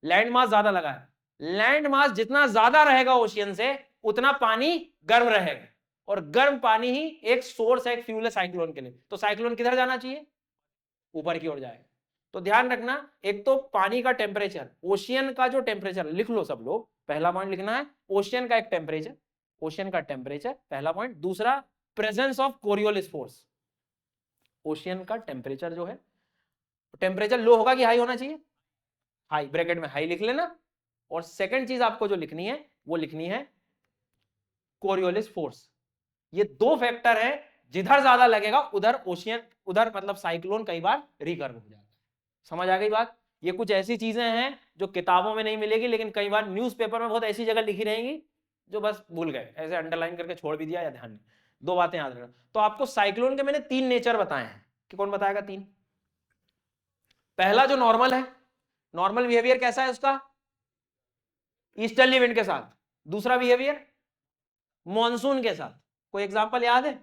लैंड मास ज्यादा लगा है। लैंड मास जितना ज्यादा रहेगा ओशियन से उतना पानी गर्म रहेगा, और गर्म पानी ही एक सोर्स है, एक फ्यूल है साइक्लोन के लिए। तो साइक्लोन किधर जाना चाहिए, ऊपर की ओर जाएगा। तो ध्यान रखना, एक तो पानी का टेम्परेचर, ओशियन का जो टेम्परेचर, लिख लो सब लोग, पहला पॉइंट लिखना है ओशियन का एक टेम्परेचर, ओशियन का टेम्परेचर पहला पॉइंट। दूसरा presence of Coriolis force, ocean का टेम्परेचर जो है, टेम्परेचर लो होगा कि हाई होना चाहिए, हाई, ब्रैकेट में हाई लिख लेना। और सेकंड चीज आपको जो लिखनी है वो लिखनी है कोरियोलिस फोर्स। ये दो फैक्टर है, जिधर ज्यादा लगेगा उधर ओशियन, उधर मतलब साइक्लोन कई बार रिकर्व हो जाता है। समझ आ गई बात। ये कुछ ऐसी चीजें हैं जो किताबों में नहीं मिलेगी, लेकिन कई बार न्यूज़पेपर में बहुत ऐसी जगह लिखी रहेंगी जो बस भूल गए, ऐसे अंडरलाइन करके छोड़ भी दिया या ध्यान नहीं। दो बातें याद रखना। तो आपको साइक्लोन के मैंने 3 नेचर बताए हैं, कि कौन बताएगा 3। पहला जो नॉर्मल है, नॉर्मल बिहेवियर कैसा है उसका, ईस्टर्ली विंड के साथ। दूसरा बिहेवियर मॉनसून के साथ, कोई एग्जांपल याद है।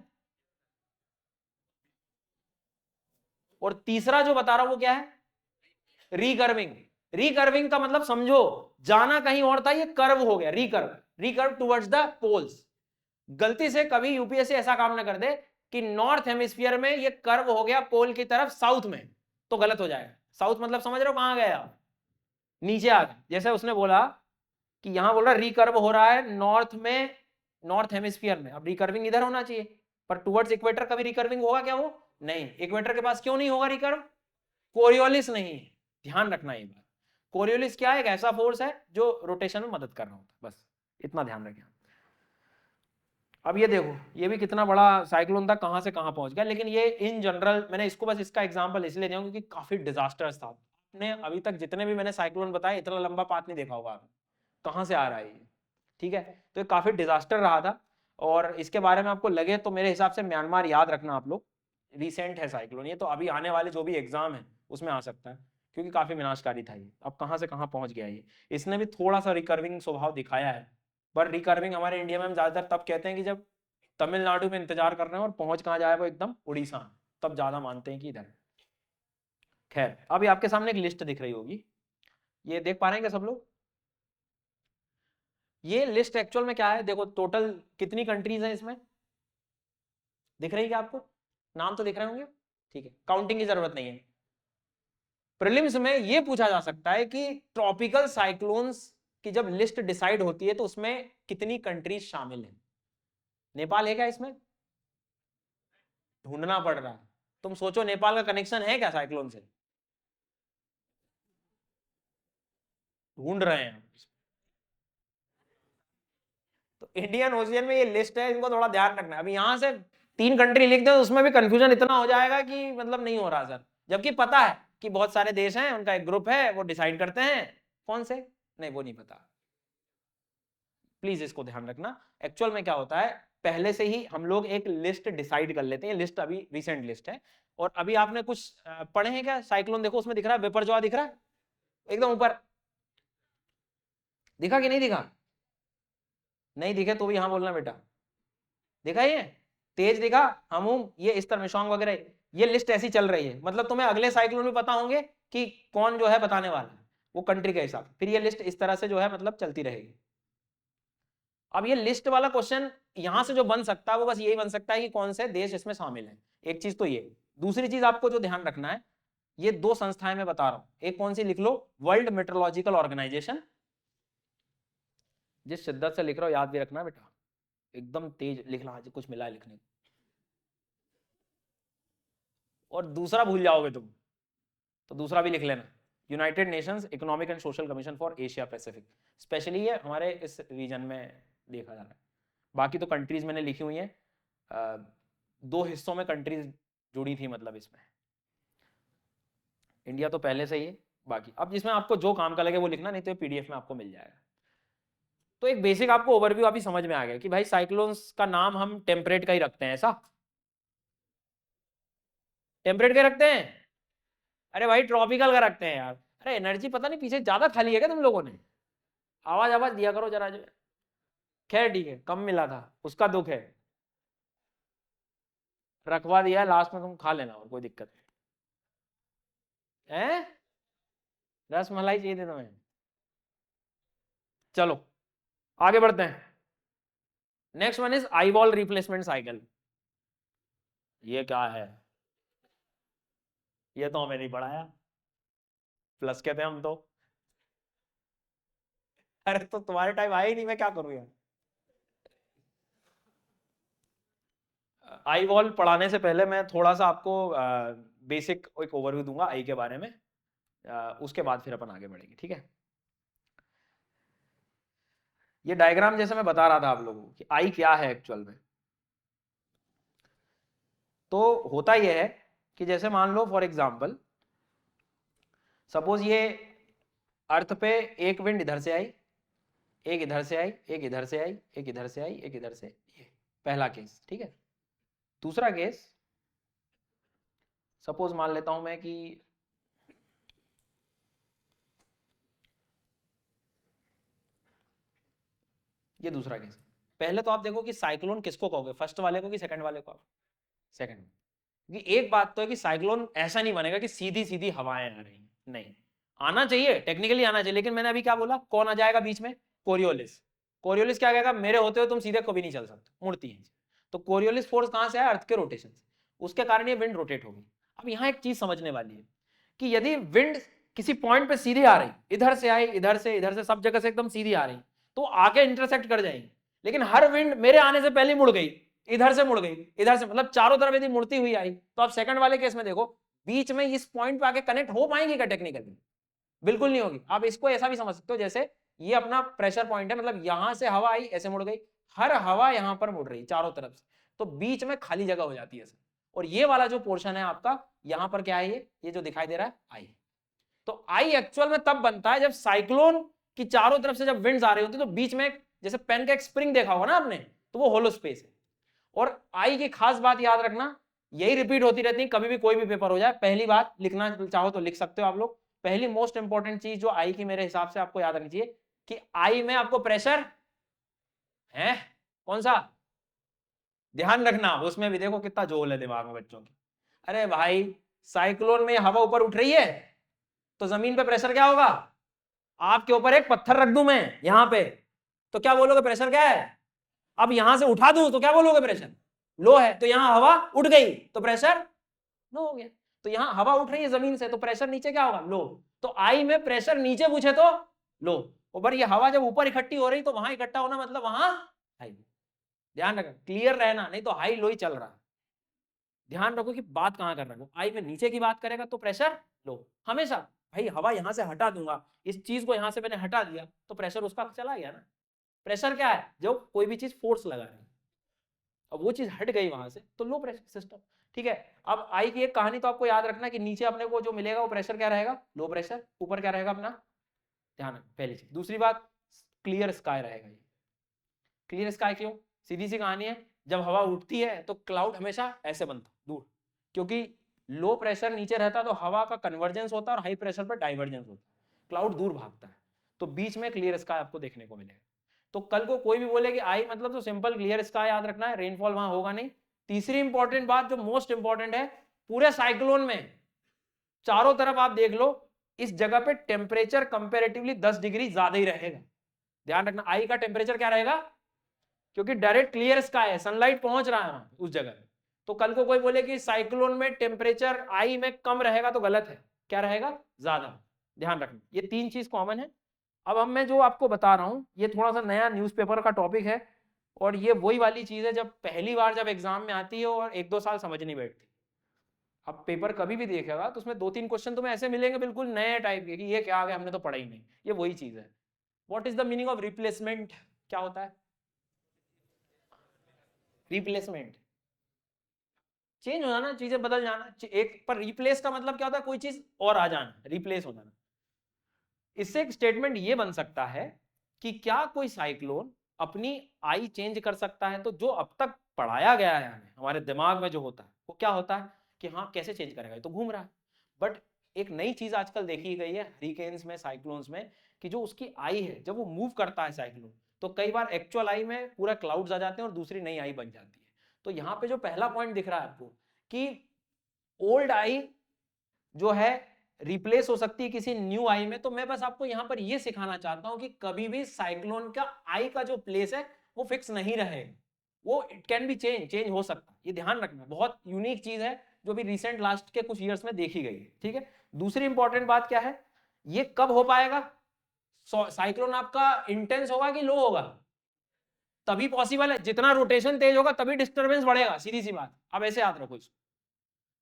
और तीसरा जो बता रहा हूं वो क्या है, रिकर्विंग। रिकर्विंग का मतलब समझो, जाना कहीं और था, ये कर्व हो गया, recurve, recurve towards the poles. गलती से कभी यूपीएससी ऐसा काम ना कर दे कि नॉर्थ हेमिस्फीयर में ये कर्व हो गया पोल की तरफ साउथ में, तो गलत हो जाएगा। साउथ मतलब समझ रहे हो कहां गए आप, नीचे आ गए। जैसे उसने बोला कि यहां बोल रहा रिकर्व हो रहा है नॉर्थ में, नॉर्थ हेमिस्फीयर में, अब रिकर्विंग इधर होना चाहिए, पर टुवर्ड्स इक्वेटर कभी रिकर्विंग होगा क्या, वो नहीं। इक्वेटर के पास क्यों नहीं होगा रिकर्व, कोरियोलिस नहीं है। ध्यान रखना ये बात, कोरियोलिस क्या है, एक ऐसा फोर्स है जो रोटेशन में मदद कर रहा होता है, बस इतना ध्यान रखें। अब ये देखो, ये भी कितना बड़ा साइक्लोन था, कहां से कहां पहुंच गया। लेकिन ये इन जनरल मैंने इसको बस इसका एग्जांपल इसलिए दिया क्योंकि काफी डिजास्टर्स था। आपने अभी तक जितने भी मैंने साइक्लोन बताए, इतना लंबा पाथ नहीं देखा होगा आपने, कहां से आ रहा है ये, ठीक है। तो ये काफी डिजास्टर रहा था, और इसके बारे में आपको लगे तो मेरे हिसाब से म्यांमार याद रखना आप लोग, रिसेंट है साइक्लोन ये, तो अभी आने वाले जो भी एग्जाम है उसमें आ सकता है, क्योंकि काफी विनाशकारी था ये। अब कहां से कहां पहुंच गया ये, इसने भी थोड़ा सा रिकर्विंग स्वभाव दिखाया है। पर रिकर्विंग हमारे इंडिया में हम ज्यादातर तब कहते हैं कि जब तमिलनाडु में इंतजार कर रहे हैं और पहुंच कहां जाए वो एकदम उड़ीसा, तब ज्यादा मानते हैं कि इधर। खैर, अभी आपके सामने एक लिस्ट दिख रही होगी, ये देख पा रहे हैं क्या सब लोग। ये लिस्ट एक्चुअल में क्या है, देखो टोटल कितनी कंट्रीज हैं इसमें, दिख रही है क्या आपको, नाम तो दिख रहे होंगे, ठीक है, काउंटिंग की जरूरत नहीं है। प्रीलिम्स में ये पूछा जा सकता है कि ट्रॉपिकल साइक्लोन्स की जब लिस्ट डिसाइड होती है तो उसमें कितनी कंट्रीज शामिल है। नेपाल है क्या इसमें, ढूंढना पड़ रहा है। तुम सोचो नेपाल का कनेक्शन है क्या साइक्लोन से, ढूंढ रहे हैं। तो इंडियन ओशियन में ये लिस्ट है, इनको थोड़ा ध्यान रखना है। अभी यहां से 3 कंट्री लिख दे तो उसमें भी कंफ्यूजन इतना हो जाएगा कि मतलब नहीं हो रहा सर, जबकि पता है कि बहुत सारे देश हैं, उनका एक ग्रुप है, वो डिसाइड करते हैं कौन से, नहीं वो नहीं पता। प्लीज इसको ध्यान रखना। एक्चुअल में क्या होता है, पहले से ही हम लोग एक लिस्ट डिसाइड कर लेते हैं। लिस्ट अभी रिसेंट लिस्ट है। और अभी आपने कुछ पढ़े हैं क्या? साइक्लोन देखो, उसमें दिख रहा है बिपरजॉय, दिख रहा है एकदम ऊपर, दिखा कि नहीं दिखा? नहीं दिखे तो भी यहां बोलना बेटा, दिखा? ये तेज दिखा, हमूम, ये इस्तर मिशोंग वगैरह, ये लिस्ट ऐसी चल रही है। मतलब तुम्हें अगले साइक्लोन में पता होंगे कि कौन जो है बताने वाला है, वो कंट्री के हिसाब। फिर ये लिस्ट इस तरह से जो है मतलब चलती रहेगी। अब ये लिस्ट वाला क्वेश्चन यहां से जो बन सकता है वो बस यही बन सकता है कि कौन से देश इसमें शामिल है। एक चीज तो ये। दूसरी चीज आपको जो ध्यान रखना है, ये 2 संस्थाएं मैं बता रहा हूं, एक कौन सी लिख लो, वर्ल्ड मेट्रोलॉजिकल ऑर्गेनाइजेशन। जिस शिद्दत से लिख रहा हो याद भी रखना बेटा, एकदम तेज लिखना, आज कुछ मिला है लिखने को, और दूसरा भूल जाओगे तुम तो दूसरा भी लिख लेना, United Nations economic and social commission for Asia Pacific. Specially ये हमारे इस रीजन में देखा जा रहा है। बाकी तो कंट्रीज मैंने लिखी हुई हैं, 2 हिस्सों में कंट्रीज जुड़ी थी मतलब इसमें। इंडिया तो पहले से ही है। बाकी अब जिसमें आपको जो काम का लगे वो लिखना, नहीं तो पीडीएफ में आपको मिल जाएगा। तो एक बेसिक आपको ओवरव्यू अभी समझ में आ गया कि भाई साइक्लोन्स का नाम हम टेम्परेट का ही रखते हैं। ऐसा टेम्परेट का रखते हैं? अरे भाई ट्रॉपिकल का रखते हैं यार। अरे एनर्जी पता नहीं पीछे ज्यादा खाली है क्या तुम लोगों ने? आवाज आवाज दिया करो जरा। जो खैर ठीक है, कम मिला था उसका दुख है, रखवा दिया है, लास्ट में तुम खा लेना और कोई दिक्कत नहीं है। रस मलाई चाहिए थी तुम्हें? चलो आगे बढ़ते हैं। Next one is eye ball replacement cycle. ये क्या है? ये तो हमें नहीं पढ़ाया, प्लस के थे हम तो। अरे तो तुम्हारे टाइम आया ही नहीं, मैं क्या करूं यार। आई बॉल पढ़ाने से पहले मैं थोड़ा सा आपको बेसिक एक ओवरव्यू दूंगा आई के बारे में, उसके बाद फिर अपन आगे बढ़ेंगे, ठीक है? ये डायग्राम जैसे मैं बता रहा था आप लोगों को कि आई क्या है एक्चुअल में। तो होता यह है कि जैसे मान लो फॉर एग्जांपल, सपोज ये अर्थ पे एक विंड इधर से आई, एक इधर से आई, एक इधर से आई, एक इधर से आई, एक इधर से, ये पहला केस, ठीक है? दूसरा केस, सपोज मान लेता हूं मैं कि ये दूसरा केस। पहले तो आप देखो कि साइक्लोन किसको कहोगे, फर्स्ट वाले को कि सेकंड वाले को? सेकंड। क्योंकि एक बात तो है कि साइक्लोन ऐसा नहीं बनेगा कि सीधी सीधी हवाएं आ रही, नहीं, आना चाहिए, टेक्निकली आना चाहिए, लेकिन मैंने अभी क्या बोला, कौन आ जाएगा बीच में? कोरियोलिस। कोरियोलिस क्या कहेगा, मेरे होते हुए तुम सीधे कभी नहीं चल सकते, मुड़ती है। तो कोरियोलिस फोर्स कहां से आया? अर्थ के रोटेशन से, उसके कारण ये विंड रोटेट होगी। अब यहां एक चीज समझने वाली है कि यदि विंड किसी पॉइंट पे सीधी आ रही, इधर से आई, इधर से, सब जगह से एकदम सीधी आ रही, तो आके इंटरसेक्ट कर जाएंगे। लेकिन हर विंड मेरे आने से पहले मुड़ गई, इधर से मुड़ गई, इधर से, मतलब चारों तरफ यदि मुड़ती हुई आई, तो आप सेकंड वाले केस में देखो, बीच में इस पॉइंट पे आके कनेक्ट हो पाएंगे क्या? टेक्निकली बिल्कुल नहीं होगी। आप इसको ऐसा भी समझ सकते हो जैसे ये अपना प्रेशर पॉइंट है, मतलब यहां से हवा आई, ऐसे मुड़ गई, हर हवा यहां पर मुड़ रही चारों तरफ से, तो बीच में खाली जगह हो जाती है सर। और ये वाला जो पोर्शन है आपका, यहां पर क्या है, ये जो दिखाई दे रहा है आई। तो आई एक्चुअल में तब बनता है जब साइक्लोन की चारों तरफ से जब विंड्स आ रही होती है, तो बीच में जैसे पेन का एक स्प्रिंग देखा होगा ना आपने, तो वो होलो स्पेस है। और आई की खास बात याद रखना, यही रिपीट होती रहती है, कभी भी कोई भी पेपर हो जाए, पहली बात लिखना चाहो तो लिख सकते हो आप लोग। पहली मोस्ट इंपॉर्टेंट चीज जो आई की मेरे हिसाब से आपको याद रखनी चाहिए कि आई में आपको प्रेशर है कौन सा, ध्यान रखना। उसमें भी देखो कितना जोल है दिमाग में बच्चों की। अरे भाई साइक्लोन में हवा ऊपर उठ रही है, तो जमीन पे प्रेशर क्या होगा? आपके ऊपर एक पत्थर रख दूं मैं यहां पे, तो क्या बोलोगे प्रेशर क्या है? अब यहां से उठा दूं तो क्या बोलोगे प्रेशर लो है। तो यहां हवा उठ गई तो प्रेशर लो हो गया। तो यहां हवा उठ रही है जमीन से, तो प्रेशर नीचे क्या होगा? लो। तो आई में प्रेशर नीचे पूछे तो लो, ऊपर ये हवा जब ऊपर इकट्ठी हो रही तो वहां इकट्ठा होना मतलब वहां हाई। ध्यान रखना, क्लियर रहना, नहीं तो हाई लो ही चल रहा है। ध्यान रखो कि बात कहां कर रहा है। आई में नीचे की बात करेगा तो प्रेशर लो हमेशा, भाई हवा यहां से हटा दूंगा, इस चीज को यहां से मैंने हटा दिया तो प्रेशर उसका चला गया ना। प्रेशर क्या है, जो कोई भी चीज फोर्स लगा रही है, अब वो चीज हट गई वहां से तो लो प्रेशर सिस्टम। ठीक है, अब आई की एक कहानी तो आपको याद रखना कि नीचे अपने को जो मिलेगा वो प्रेशर क्या रहेगा, लो प्रेशर, ऊपर क्या रहेगा अपना, ध्यान रख पहली चीज। दूसरी बात, क्लियर स्काई रहेगा। ये क्लियर स्काई क्यों, सीधी सी कहानी है, जब हवा उठती है तो क्लाउड हमेशा ऐसे बनता दूर, क्योंकि लो प्रेशर नीचे रहता तो हवा का कन्वर्जेंस होता और हाई प्रेशर पर डाइवर्जेंस होता, क्लाउड दूर भागता है, तो बीच में क्लियर स्काई आपको देखने को मिलेगा। तो कल को कोई भी बोले कि आई मतलब तो सिंपल क्लियर स्काई याद रखना है, रेनफॉल वहां होगा नहीं। तीसरी इंपॉर्टेंट बात जो मोस्ट इंपॉर्टेंट है, पूरे साइक्लोन में चारों तरफ आप देख लो, इस जगह पे टेम्परेचर कंपैरेटिवली 10 डिग्री ज्यादा ही रहेगा। ध्यान रखना, आई का टेम्परेचर क्या रहेगा, क्योंकि डायरेक्ट क्लियर स्काई है, सनलाइट पहुंच रहा है उस जगह पे। तो कल को कोई बोले कि साइक्लोन में टेम्परेचर आई में कम रहेगा तो गलत है, क्या रहेगा, ज्यादा। ध्यान रखना, ये तीन चीज कॉमन है। अब मैं जो आपको बता रहा हूं ये थोड़ा सा नया न्यूज़पेपर का टॉपिक है, और ये वही वाली चीज है जब पहली बार जब एग्जाम में आती है और 1-2 साल समझ नहीं बैठती। अब पेपर कभी भी देखेगा तो उसमें 2-3 क्वेश्चन तुम्हें ऐसे मिलेंगे बिल्कुल नए टाइप के कि ये क्या आ गया, हमने तो पढ़ा ही नहीं। ये वही चीज है। What is the meaning of replacement, क्या होता है रिप्लेसमेंट, चेंज हो जाना, चीजें बदल जाना। एक पर रिप्लेस का मतलब क्या होता है, कोई चीज और आ जाना, रिप्लेस हो जाना। इससे एक स्टेटमेंट ये बन सकता है कि क्या कोई साइक्लोन अपनी आई चेंज कर सकता है। तो जो अब तक पढ़ाया गया है हमारे दिमाग में जो होता है वो क्या होता है कि हाँ कैसे चेंज करेगा, ये तो घूम रहा है। बट एक नई चीज आजकल देखी गई है हरिकेन्स में, साइक्लोन्स में, कि जो उसकी आई है जब वो मूव करता है साइक्लोन, तो कई बार एक्चुअल आई में पूरा क्लाउड्स आ जाते हैं और दूसरी नई आई बन जाती है। तो यहाँ पे जो पहला पॉइंट दिख रहा है आपको कि ओल्ड आई जो है रिप्लेस हो सकती है किसी न्यू आई में, तो मैं बस आपको यहां पर यह सिखाना चाहता हूं कि कभी भी साइक्लोन का आई का जो प्लेस है वो फिक्स नहीं रहेगा, वो इट कैन बी चेंज हो सकता है। ये ध्यान रखना, बहुत यूनिक चीज है जो भी रिसेंट लास्ट के कुछ ईयर्स में देखी गई है। ठीक है, दूसरी इंपॉर्टेंट बात क्या है, ये कब हो पाएगा, साइक्लोन आपका इंटेंस होगा कि लो होगा, तभी पॉसिबल है। जितना रोटेशन तेज होगा तभी डिस्टर्बेंस बढ़ेगा, सीधी सी बात। अब ऐसे याद रखो इसको।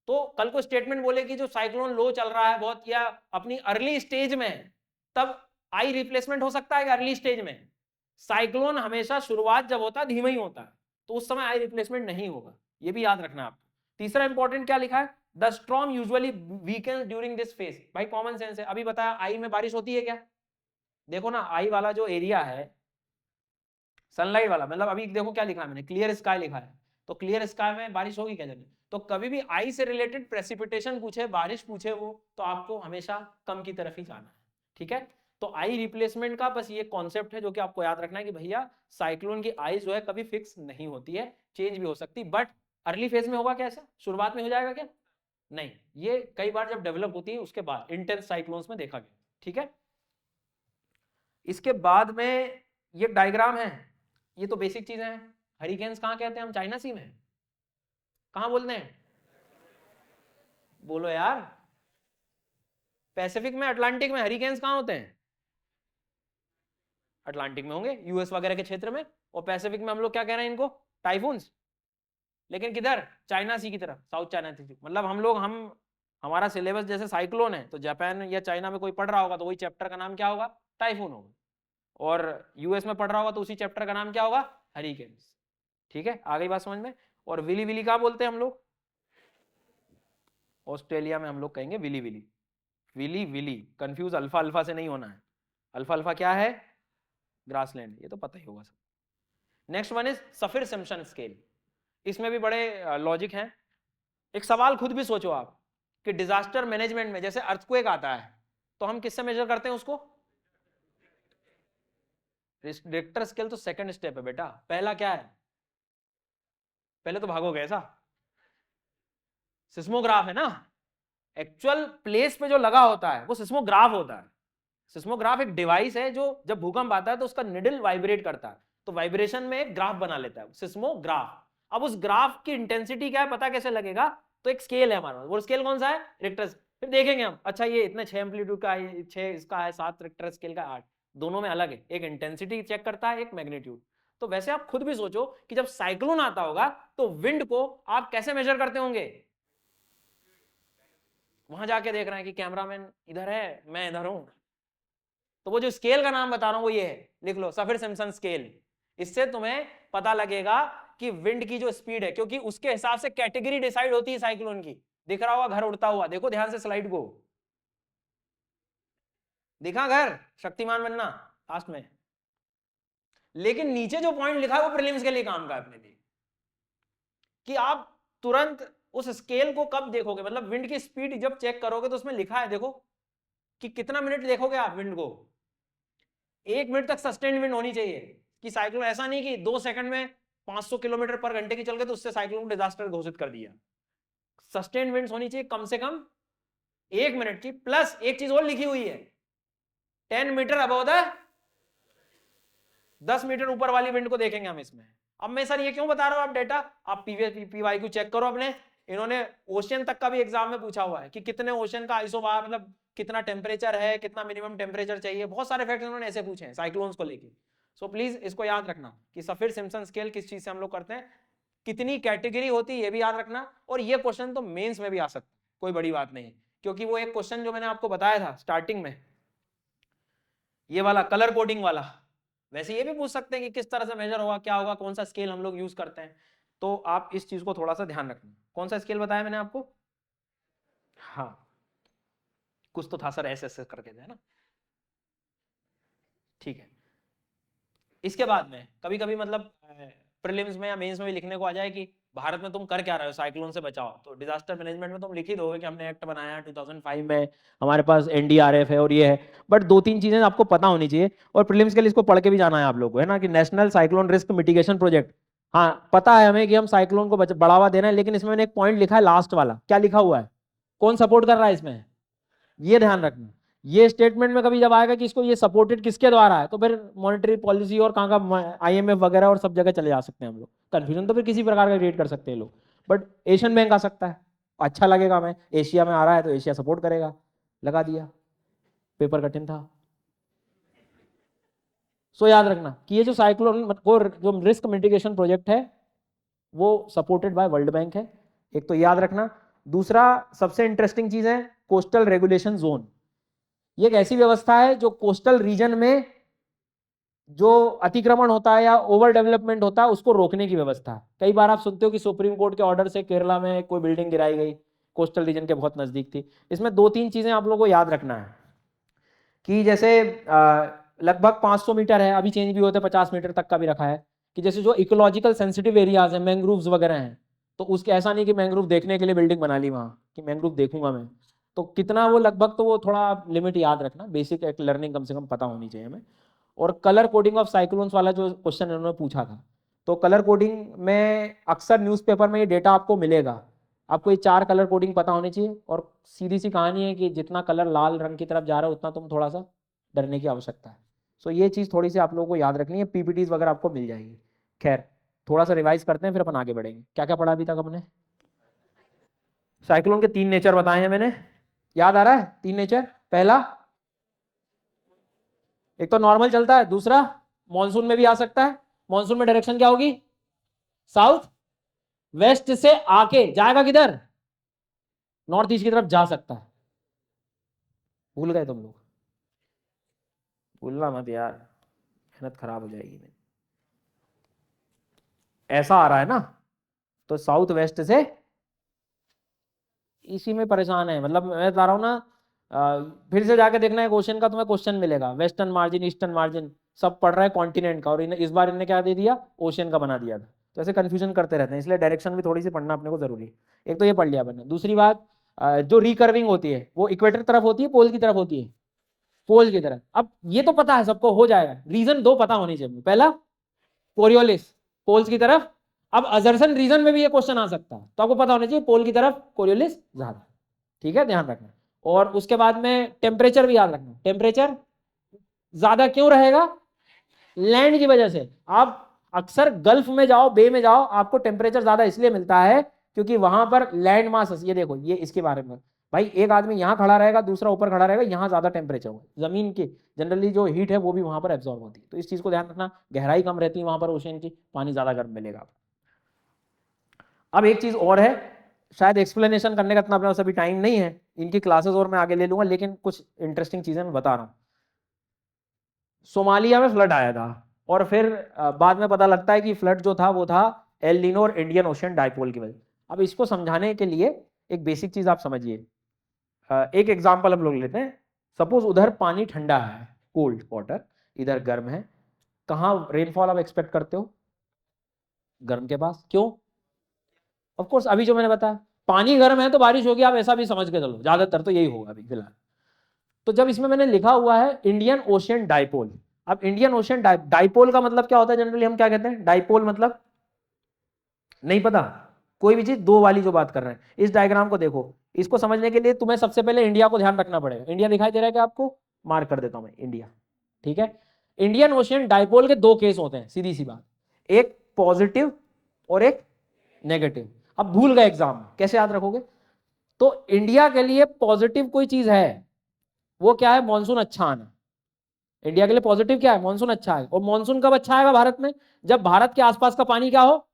तो कल को स्टेटमेंट बोले कि जो साइक्लोन लो चल रहा है बहुत या अपनी अर्ली स्टेज में, तब आई रिप्लेसमेंट हो सकता है अर्ली स्टेज में। साइक्लोन हमेशा शुरुआत जब होता है धीमा ही होता है, तो उस समय आई रिप्लेसमेंट नहीं होगा, ये भी याद रखना आपको। तीसरा इंपॉर्टेंट क्या लिखा है, the storm usually weakens during this phase. भाई कॉमन सेंस है, अभी बताया आई में बारिश होती है क्या, देखो ना आई वाला जो एरिया है सनलाइट वाला, मतलब अभी देखो क्या लिखा है मैंने, क्लियर स्काई लिखा है, तो क्लियर स्काई में बारिश होगी क्या जल्दी। तो कभी भी आई से रिलेटेड प्रेसिपिटेशन पूछे, बारिश पूछे वो, तो आपको हमेशा कम की तरफ ही जाना है। ठीक है, तो आई रिप्लेसमेंट का बस ये कॉन्सेप्ट है जो कि आपको याद रखना है कि भैया साइक्लोन की आई जो है कभी फिक्स नहीं होती है, चेंज भी हो सकती। बट अर्ली फेज में होगा कैसे, शुरुआत में हो जाएगा क्या, नहीं, ये कई बार जब डेवलप होती है उसके बाद इंटेंस साइक्लोन्स में देखा गया। ठीक है, इसके बाद में ये डायग्राम है, ये तो बेसिक चीजें हैं। हरिकेन्स कहां कहते हैं हम, चाइना सी में, कहां बोलते हैं, बोलो यार, पैसिफिक में, अटलांटिक में। हरिकेन्स कहां होते हैं, अटलांटिक में होंगे, यूएस वगैरह के क्षेत्र में। और पैसिफिक में हम लोग क्या कह रहे हैं इनको, टाइफून्स। लेकिन किधर, चाइना सी की तरफ, साउथ चाइना सी। मतलब हम लोग हमारा सिलेबस जैसे साइक्लोन है, तो जापान या चाइना में कोई पढ़ रहा होगा तो वही चैप्टर का नाम क्या होगा, टाइफून होगा। और यूएस में पढ़ रहा होगा तो उसी चैप्टर का नाम क्या होगा, हरिकेन्स। ठीक है, आ गई बात समझ में। और विली विली कहाँ बोलते हैं हम लोग, ऑस्ट्रेलिया में हम लोग कहेंगे willy willy, willy willy, confuse alpha alpha से नहीं होना है। अल्फा अल्फा क्या है, ग्रासलैंड, ये तो पता ही होगा सब। Next one is Saffir Simpson scale. इसमें भी बड़े लॉजिक हैं। एक सवाल खुद भी सोचो आप कि डिजास्टर मैनेजमेंट में जैसे अर्थक्वेक आता है तो हम किससे मेजर करते हैं उसको, रिक्टर स्केल तो सेकंड स्टेप है बेटा, पहला क्या है, पहले तो भागोगे ऐसा, सिस्मोग्राफ है ना। एक्चुअल प्लेस पे जो लगा होता है वो सिस्मोग्राफ होता है। सिस्मोग्राफ एक डिवाइस है जो जब भूकंप आता है तो उसका निडल वाइब्रेट करता है, तो वाइब्रेशन में एक ग्राफ बना लेता है, सिस्मोग्राफ। अब उस ग्राफ की इंटेंसिटी क्या है पता कैसे लगेगा, तो एक स्केल है हमारा, वो स्केल कौन सा है, रिक्टर। फिर देखेंगे हम, अच्छा ये इतने 6 एम्पलीट्यूड का है, 6 इसका है, 7 रिक्टर स्केल का 8, दोनों में अलग है, एक इंटेंसिटी चेक करता है, एक मैग्नीट्यूड। तो वैसे आप खुद भी सोचो कि जब साइक्लोन आता होगा तो विंड को आप कैसे मेजर करते होंगे, वहां जाके देख रहे हैं कि कैमरामैन इधर है, मैं इधर हूं। तो वो जो स्केल का नाम बता रहा हूं वो ये है, लिख लो, सफिर सिम्पसन स्केल। इससे तुम्हें पता लगेगा कि विंड की जो स्पीड है, क्योंकि उसके हिसाब से कैटेगरी डिसाइड होती है साइक्लोन की। दिख रहा होगा घर उड़ता हुआ, देखो ध्यान से स्लाइड को, दिखा घर, शक्तिमान बनना लास्ट में। लेकिन नीचे जो पॉइंट लिखा है वो प्रीलिम्स के लिए काम का है अपने लिए, कि आप तुरंत उस स्केल को कब देखोगे, मतलब विंड की स्पीड जब चेक करोगे तो उसमें लिखा है, देखो कि कितना मिनट देखोगे आप विंड को। 1 मिनट तक सस्टेन्ड विंड होनी चाहिए, कि साइक्लोन ऐसा नहीं कि 2 सेकंड में 500 किलोमीटर पर घंटे की चल गए तो उससे साइक्लोन को डिजास्टर घोषित कर दिया। सस्टेन्ड विंड्स होनी चाहिए कम से कम 1 मिनट की, प्लस एक चीज और लिखी हुई है, 10 मीटर अबव द, 10 मीटर ऊपर वाली विंड को देखेंगे हम इसमें। अब मैं सर ये क्यों बता रहा हूं, आप डेटा, आप पीवाईक्यू चेक करो अपने, इन्होंने ओशन तक का भी एग्जाम में पूछा हुआ है कि कितने ओशन का आइसोबार, मतलब कितना टेम्परेचर है, कितना मिनिमम टेम्परेचर चाहिए, बहुत सारे फैक्टर उन्होंने ऐसे पूछे हैं साइक्लोन्स को लेके। सो प्लीज इसको याद रखना कि सफिर सिम्पसन स्केल किस चीज से हम लोग करते हैं, कितनी कैटेगरी होती है ये भी याद रखना। और ये क्वेश्चन तो मेंस में भी आ सकता है, कोई बड़ी बात नहीं है, क्योंकि वो एक क्वेश्चन जो मैंने आपको बताया था स्टार्टिंग में, ये वाला कलर कोडिंग वाला, वैसे ये भी पूछ सकते हैं कि किस तरह से मेजर होगा, क्या होगा, कौन सा स्केल हम लोग यूज करते हैं। तो आप इस चीज को थोड़ा सा ध्यान रखना। कौन सा स्केल बताया मैंने आपको, हाँ कुछ तो था सर, ऐसे करके थे ना, ठीक है। इसके बाद में कभी कभी मतलब प्रीलिम्स में या मेंस में भी लिखने को आ जाए कि भारत में तुम कर क्या रहे हो साइक्लोन से बचाओ, तो डिजास्टर मैनेजमेंट में तुम लिख ही दोगे कि हमने एक्ट बनाया 2005 में, हमारे पास एनडीआरएफ है और ये है। बट 2-3 चीजें आपको पता होनी चाहिए, और प्रीलिम्स के लिए इसको पढ़ के भी जाना है आप लोगों को, है ना, कि national cyclone risk mitigation project. हाँ पता है हमें कि हम साइक्लोन को बढ़ावा दे रहे हैं, लेकिन इसमें मैंने एक पॉइंट लिखा है लास्ट वाला, क्या लिखा हुआ है, कौन सपोर्ट कर रहा है इसमें, ये ध्यान रखना। ये स्टेटमेंट में कभी जब आएगा कि इसको ये सपोर्टेड किसके द्वारा है, तो फिर मॉनेटरी पॉलिसी और कहाँ का आईएमएफ वगैरह और सब जगह चले जा सकते हैं हम लोग, कंफ्यूजन तो फिर किसी प्रकार का क्रिएट कर सकते हैं लोग। बट एशियन बैंक आ सकता है, अच्छा लगेगा, हमें एशिया में आ रहा है तो एशिया सपोर्ट करेगा, लगा दिया, पेपर कठिन था। सो याद रखना कि ये जो साइक्लोन को जो रिस्क मिटिगेशन प्रोजेक्ट है वो सपोर्टेड बाय वर्ल्ड बैंक है, एक तो याद रखना। दूसरा सबसे इंटरेस्टिंग चीज है कोस्टल रेगुलेशन जोन। ये एक ऐसी व्यवस्था है जो कोस्टल रीजन में जो अतिक्रमण होता है या ओवर डेवलपमेंट होता है उसको रोकने की व्यवस्था है। कई बार आप सुनते हो कि सुप्रीम कोर्ट के ऑर्डर से केरला में कोई बिल्डिंग गिराई गई, कोस्टल रीजन के बहुत नजदीक थी। इसमें 2-3 चीजें आप लोगों को याद रखना है कि जैसे लगभग 500 मीटर है, अभी चेंज भी होते 50 मीटर तक का भी रखा है, कि जैसे जो इकोलॉजिकल सेंसिटिव एरियाज हैं, मैंग्रोव्स वगैरह हैं, तो उसके ऐसा नहीं कि मैंग्रोव देखने के लिए बिल्डिंग बना ली वहाँ कि मैंग्रोव देखूंगा मैं, तो कितना वो लगभग, तो वो थोड़ा लिमिट याद रखना, बेसिक एक लर्निंग कम से कम पता होनी चाहिए हमें। और कलर कोडिंग ऑफ साइक्लोन्स वाला जो क्वेश्चन इन्होंने पूछा था, तो कलर कोडिंग में अक्सर न्यूज़पेपर में ये डेटा आपको मिलेगा, आपको ये 4 कलर कोडिंग पता होनी चाहिए। और सीधी सी कहानी है कि जितना कलर लाल रंग की तरफ जा रहा है उतना तुम थोड़ा सा डरने की आवश्यकता है। सो ये चीज़ थोड़ी सी आप लोगों को याद रखनी है, पीपीटीज वगैरह आपको मिल जाएगी। खैर थोड़ा सा रिवाइज करते हैं फिर अपन आगे बढ़ेंगे। क्या क्या पढ़ा अभी तक हमने, साइक्लोन के 3 नेचर बताए हैं मैंने, याद आ रहा है 3 नेचर, पहला एक तो नॉर्मल चलता है, दूसरा मॉनसून में भी आ सकता है, मॉनसून में डायरेक्शन क्या होगी, साउथ वेस्ट से आके जाएगा किधर, नॉर्थ ईस्ट की तरफ जा सकता है। भूल गए तुम लोग, भूलना मत यार, मेहनत खराब हो जाएगी मेरी। ऐसा आ रहा है ना, तो साउथ वेस्ट से, इसी में परेशान है, मतलब मैं बता रहा हूं ना, फिर से जाके देखना है क्वेश्चन का, तुम्हें क्वेश्चन मिलेगा वेस्टर्न मार्जिन ईस्टर्न मार्जिन सब पढ़ रहा है कॉन्टिनेंट का, और इस बार इन्हें क्या दे दिया, ओशियन का बना दिया था। तो ऐसे कंफ्यूजन करते रहते हैं, इसलिए डायरेक्शन भी थोड़ी सी पढ़ना अपने को जरूरी। एक तो ये पढ़ लिया मैंने। दूसरी बात, जो रिकर्विंग होती है वो इक्वेटर तरफ होती है, पोल की तरफ होती है, पोल की तरफ। अब ये तो पता है सबको, हो जाएगा, रीजन 2 पता होनी चाहिए। पहला कोरियोलिस, पोल्स की तरफ। अब अजर्सन रीजन में भी ये क्वेश्चन आ सकता है, तो आपको पता होना चाहिए पोल की तरफ कोरियोलिस ज्यादा, ठीक है, ध्यान रखना। और उसके बाद में टेम्परेचर भी याद रखना, टेम्परेचर ज्यादा क्यों रहेगा, लैंड की वजह से। आप अक्सर गल्फ में जाओ, बे में जाओ, आपको टेम्परेचर ज्यादा इसलिए मिलता है क्योंकि वहां पर लैंड मास, ये देखो, ये इसके बारे में भाई, एक आदमी यहाँ खड़ा रहेगा, दूसरा ऊपर खड़ा रहेगा, यहाँ ज्यादा टेम्परेचर होगा, जमीन की जनरली जो हीट है वो भी वहां पर एब्जॉर्ब होती है, तो इस चीज को ध्यान रखना। गहराई कम रहती है वहां पर ओशन की, पानी ज्यादा गर्म मिलेगा। अब एक चीज और है, शायद एक्सप्लेनेशन करने का इतना अपने पास अभी टाइम नहीं है, इनकी क्लासेस और मैं आगे ले लूंगा, लेकिन कुछ इंटरेस्टिंग चीजें मैं बता रहा हूँ। सोमालिया में फ्लड आया था और फिर बाद में पता लगता है कि फ्लड जो था वो था एल नीनो और इंडियन ओशियन डाइपोल की वजह। अब इसको समझाने के लिए एक बेसिक चीज आप समझिए। एक एग्जांपल हम लोग लेते हैं। सपोज उधर पानी ठंडा है, कोल्ड वाटर, इधर गर्म है। कहाँ रेनफॉल आप एक्सपेक्ट करते हो? गर्म के पास। क्यों? ऑफ कोर्स अभी जो मैंने बताया, पानी गर्म है तो बारिश होगी, आप ऐसा भी समझ के चलो, ज्यादातर तो यही होगा अभी फिलहाल। तो जब इसमें मैंने लिखा हुआ है इंडियन ओशियन डाइपोल, अब इंडियन ओशियन डाइपोल का मतलब क्या होता है? जनरली हम क्या कहते हैं? डाइपोल मतलब नहीं पता? कोई भी चीज दो वाली जो बात कर रहे हैं। इस डायग्राम को देखो, इसको समझने के लिए तुम्हें सबसे पहले इंडिया को ध्यान रखना पड़ेगा। इंडिया दिखाई दे रहा है क्या आपको? मार्क कर देता हूं मैं इंडिया, ठीक है। इंडियन ओशियन डाइपोल के दो केस होते हैं, सीधी सी बात, एक पॉजिटिव और एक नेगेटिव। अब भूल गए एग्जाम में, कैसे याद रखोगे? तो इंडिया के लिए पॉजिटिव कोई चीज है, वो क्या है? मॉनसून अच्छा आना। इंडिया के लिए पॉजिटिव क्या है? मॉनसून अच्छा है। और मॉनसून कब अच्छा आएगा भारत में? जब भारत के आसपास का पानी क्या हो?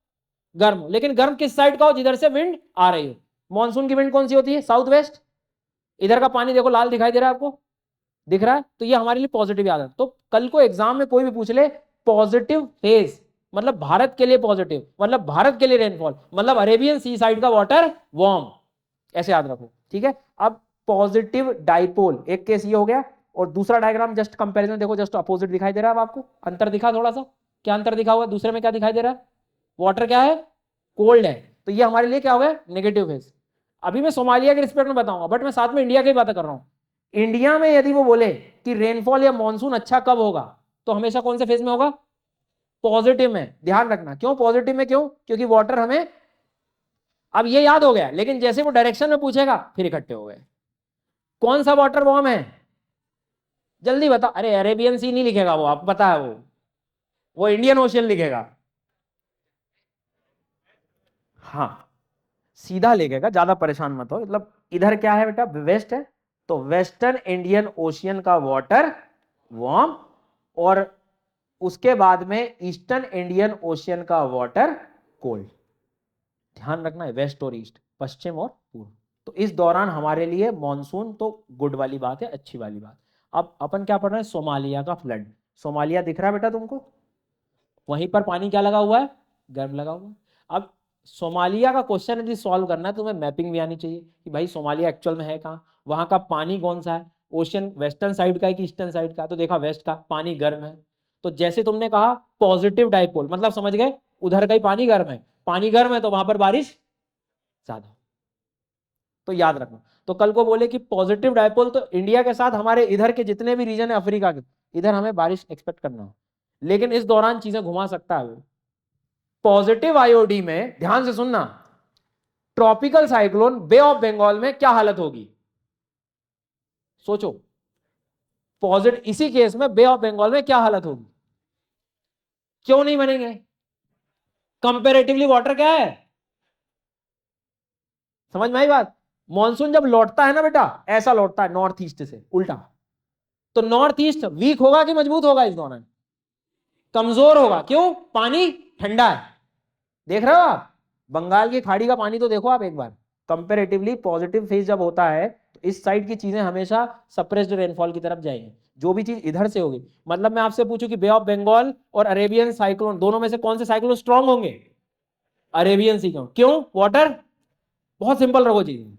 गर्म हो। लेकिन गर्म किस साइड का हो? जिधर से विंड आ रही हो। मॉनसून की विंड कौन सी होती है? South west. इधर का पानी देखो, लाल दिखाई दे रहा है आपको? दिख रहा है? तो ये हमारे लिए पॉजिटिव याद है। तो कल को एग्जाम में कोई भी पूछ ले, पॉजिटिव फेज मतलब भारत के लिए पॉजिटिव, मतलब भारत के लिए रेनफॉल, मतलब अरेबियन सी साइड का वाटर वार्म, ऐसे याद रखो, ठीक है। अब पॉजिटिव डाइपोल एक केस ये हो गया, और दूसरा डायग्राम जस्ट कंपैरिजन देखो, जस्ट अपोजिट दिखाई दे रहा है। अब आपको अंतर दिखा थोड़ा सा? क्या अंतर दिखा हुआ है? दूसरे में क्या दिखाई दे रहा है? वाटर क्या है? कोल्ड है। तो ये हमारे लिए क्या हो गया? Negative phase. अभी मैं सोमालिया के रिस्पेक्ट में बताऊंगा, बट मैं साथ में इंडिया की बात कर रहा हूं। इंडिया में यदि वो बोले कि रेनफॉल या मॉनसून अच्छा कब होगा, तो हमेशा कौन से फेज में होगा? पॉजिटिव में। ध्यान रखना, क्यों पॉजिटिव में? क्यों? क्योंकि वाटर हमें, अब ये याद हो गया, लेकिन जैसे वो डायरेक्शन में पूछेगा फिर इकट्ठे हो गए। कौन सा वाटर वार्म है? जल्दी बता। अरे अरेबियन सी नहीं लिखेगा वो, आपको पता है वो इंडियन ओशियन लिखेगा। हाँ, सीधा लिखेगा, ज्यादा परेशान मत हो। मतलब इधर क्या है बेटा? वेस्ट है, तो वेस्टर्न इंडियन ओशियन का वाटर वार्म, और उसके बाद में ईस्टर्न इंडियन ओशियन का वाटर कोल्ड। ध्यान रखना है, वेस्ट और ईस्ट, पश्चिम और पूर्व। तो इस दौरान हमारे लिए मॉनसून तो गुड वाली बात है, अच्छी वाली बात। अब अपन क्या पढ़ रहे हैं? सोमालिया का फ्लड। सोमालिया दिख रहा है बेटा तुमको? वहीं पर पानी क्या लगा हुआ है? गर्म लगा हुआ है। अब सोमालिया का क्वेश्चन यदि सॉल्व करना है, तो तुम्हें मैपिंग भी आनी चाहिए कि भाई सोमालिया एक्चुअल में है कहाँ, वहां का पानी कौन सा है, ओशियन वेस्टर्न साइड का है कि ईस्टर्न साइड का। तो देखा वेस्ट का पानी गर्म है, तो जैसे तुमने कहा पॉजिटिव डाइपोल, मतलब समझ गए उधर का ही पानी गर्म है। पानी गर्म है तो वहां पर बारिश ज्यादा। तो याद रखना। तो कल को बोले कि पॉजिटिव डाइपोल, तो इंडिया के साथ हमारे इधर के जितने भी रीजन है अफ्रीका के, इधर हमें बारिश एक्सपेक्ट करना हो, लेकिन इस दौरान चीजें घुमा सकता है वो। पॉजिटिव आईओडी में ध्यान से सुनना, tropical cyclone bay of Bengal में क्या हालत होगी? सोचो, पॉजिटिव इसी केस में बे ऑफ बंगाल में क्या हालत होगी? क्यों नहीं बनेंगे? कंपेरेटिवली वाटर क्या है? समझ में आई बात? मॉनसून जब लौटता है ना बेटा, ऐसा लौटता है नॉर्थ ईस्ट से उल्टा। तो नॉर्थ ईस्ट वीक होगा कि मजबूत होगा? इस दौरान कमजोर होगा। क्यों? पानी ठंडा है। देख रहे हो आप? बंगाल की खाड़ी का पानी तो देखो आप एक बार। कंपेरेटिवली पॉजिटिव फेज जब होता है, तो इस साइड की चीजें हमेशा सप्रेस्ड रेनफॉल की तरफ जाएंगी। जो भी चीज इधर से होगी, मतलब मैं आपसे पूछूं कि बे ऑफ बंगाल और अरेबियन साइक्लोन, दोनों में से कौन से साइक्लोन स्ट्रांग होंगे? Arabian cyclone. क्यों? वाटर। बहुत सिंपल रखो चीज।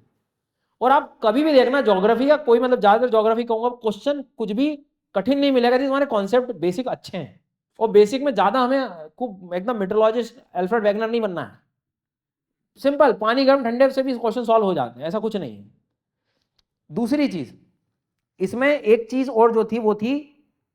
और आप कभी भी देखना ज्योग्राफी का कोई, मतलब ज्यादातर ज्योग्राफी कहूंगा, क्वेश्चन कुछ भी कठिन नहीं मिलेगा यदि तुम्हारे कॉन्सेप्ट बेसिक अच्छे हैं। और बेसिक में ज्यादा हमें खूब एकदम मेट्रोलॉजिस्ट अल्फ्रेड वैगनर नहीं बनना है। सिंपल, पानी गर्म ठंडे से भी क्वेश्चन सॉल्व हो जाते हैं, ऐसा कुछ नहीं है। दूसरी चीज, इसमें एक चीज और जो थी वो थी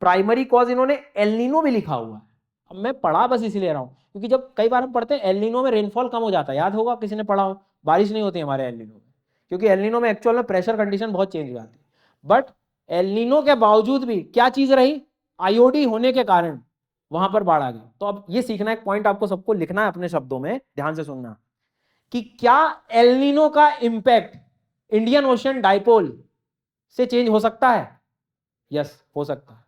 प्राइमरी कॉज, इन्होंने एल नीनो भी लिखा हुआ है। अब मैं पढ़ा बस इसीलिए रहा हूं, क्योंकि जब कई बार हम पढ़ते हैं एल नीनो में रेनफॉल कम हो जाता है, याद होगा किसी ने पढ़ा हो, बारिश नहीं होती हमारे एल नीनो में, क्योंकि एल नीनो में एक्चुअल में प्रेशर कंडीशन बहुत चेंज हो जाती है। बट एल नीनो के बावजूद भी क्या चीज रही? आईओडी होने के कारण वहां पर बाढ़ आ गई। तो अब ये सीखना, एक पॉइंट आपको सबको लिखना है अपने शब्दों में, ध्यान से सुनना, कि क्या एल नीनो का इंपैक्ट इंडियन ओशियन डाइपोल से चेंज हो सकता है? यस, हो सकता है,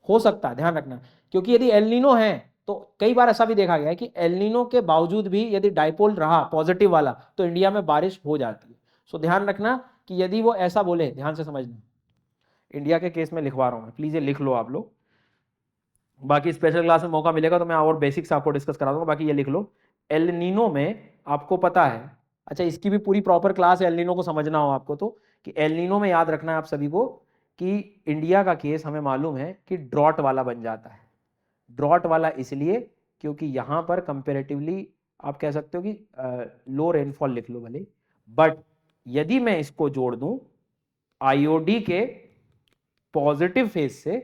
हो सकता है, ध्यान रखना। क्योंकि यदि एल नीनो है तो कई बार ऐसा भी देखा गया है कि एलनीनो के बावजूद भी यदि डाइपोल रहा पॉजिटिव वाला तो इंडिया में बारिश हो जाती है। सो ध्यान रखना कि यदि वो ऐसा बोले, ध्यान से समझना, इंडिया के केस में लिखवा रहा हूं मैं, प्लीज ये लिख लो आप लोग, बाकी स्पेशल क्लास में मौका मिलेगा तो मैं और बेसिक्स आपको डिस्कस करा दूंगा, बाकी ये लिख लो। एल नीनो में आपको पता है, अच्छा इसकी भी पूरी प्रॉपर क्लास है एल नीनो को समझना हो आपको तो, कि एल नीनो में याद रखना है आप सभी को कि इंडिया का केस हमें मालूम है कि ड्रॉट वाला बन जाता है। ड्रॉट वाला इसलिए क्योंकि यहां पर कंपेरेटिवली आप कह सकते हो कि लो रेनफॉल लिख लो भले, बट यदि मैं इसको जोड़ दूं आईओडी के पॉजिटिव फेज से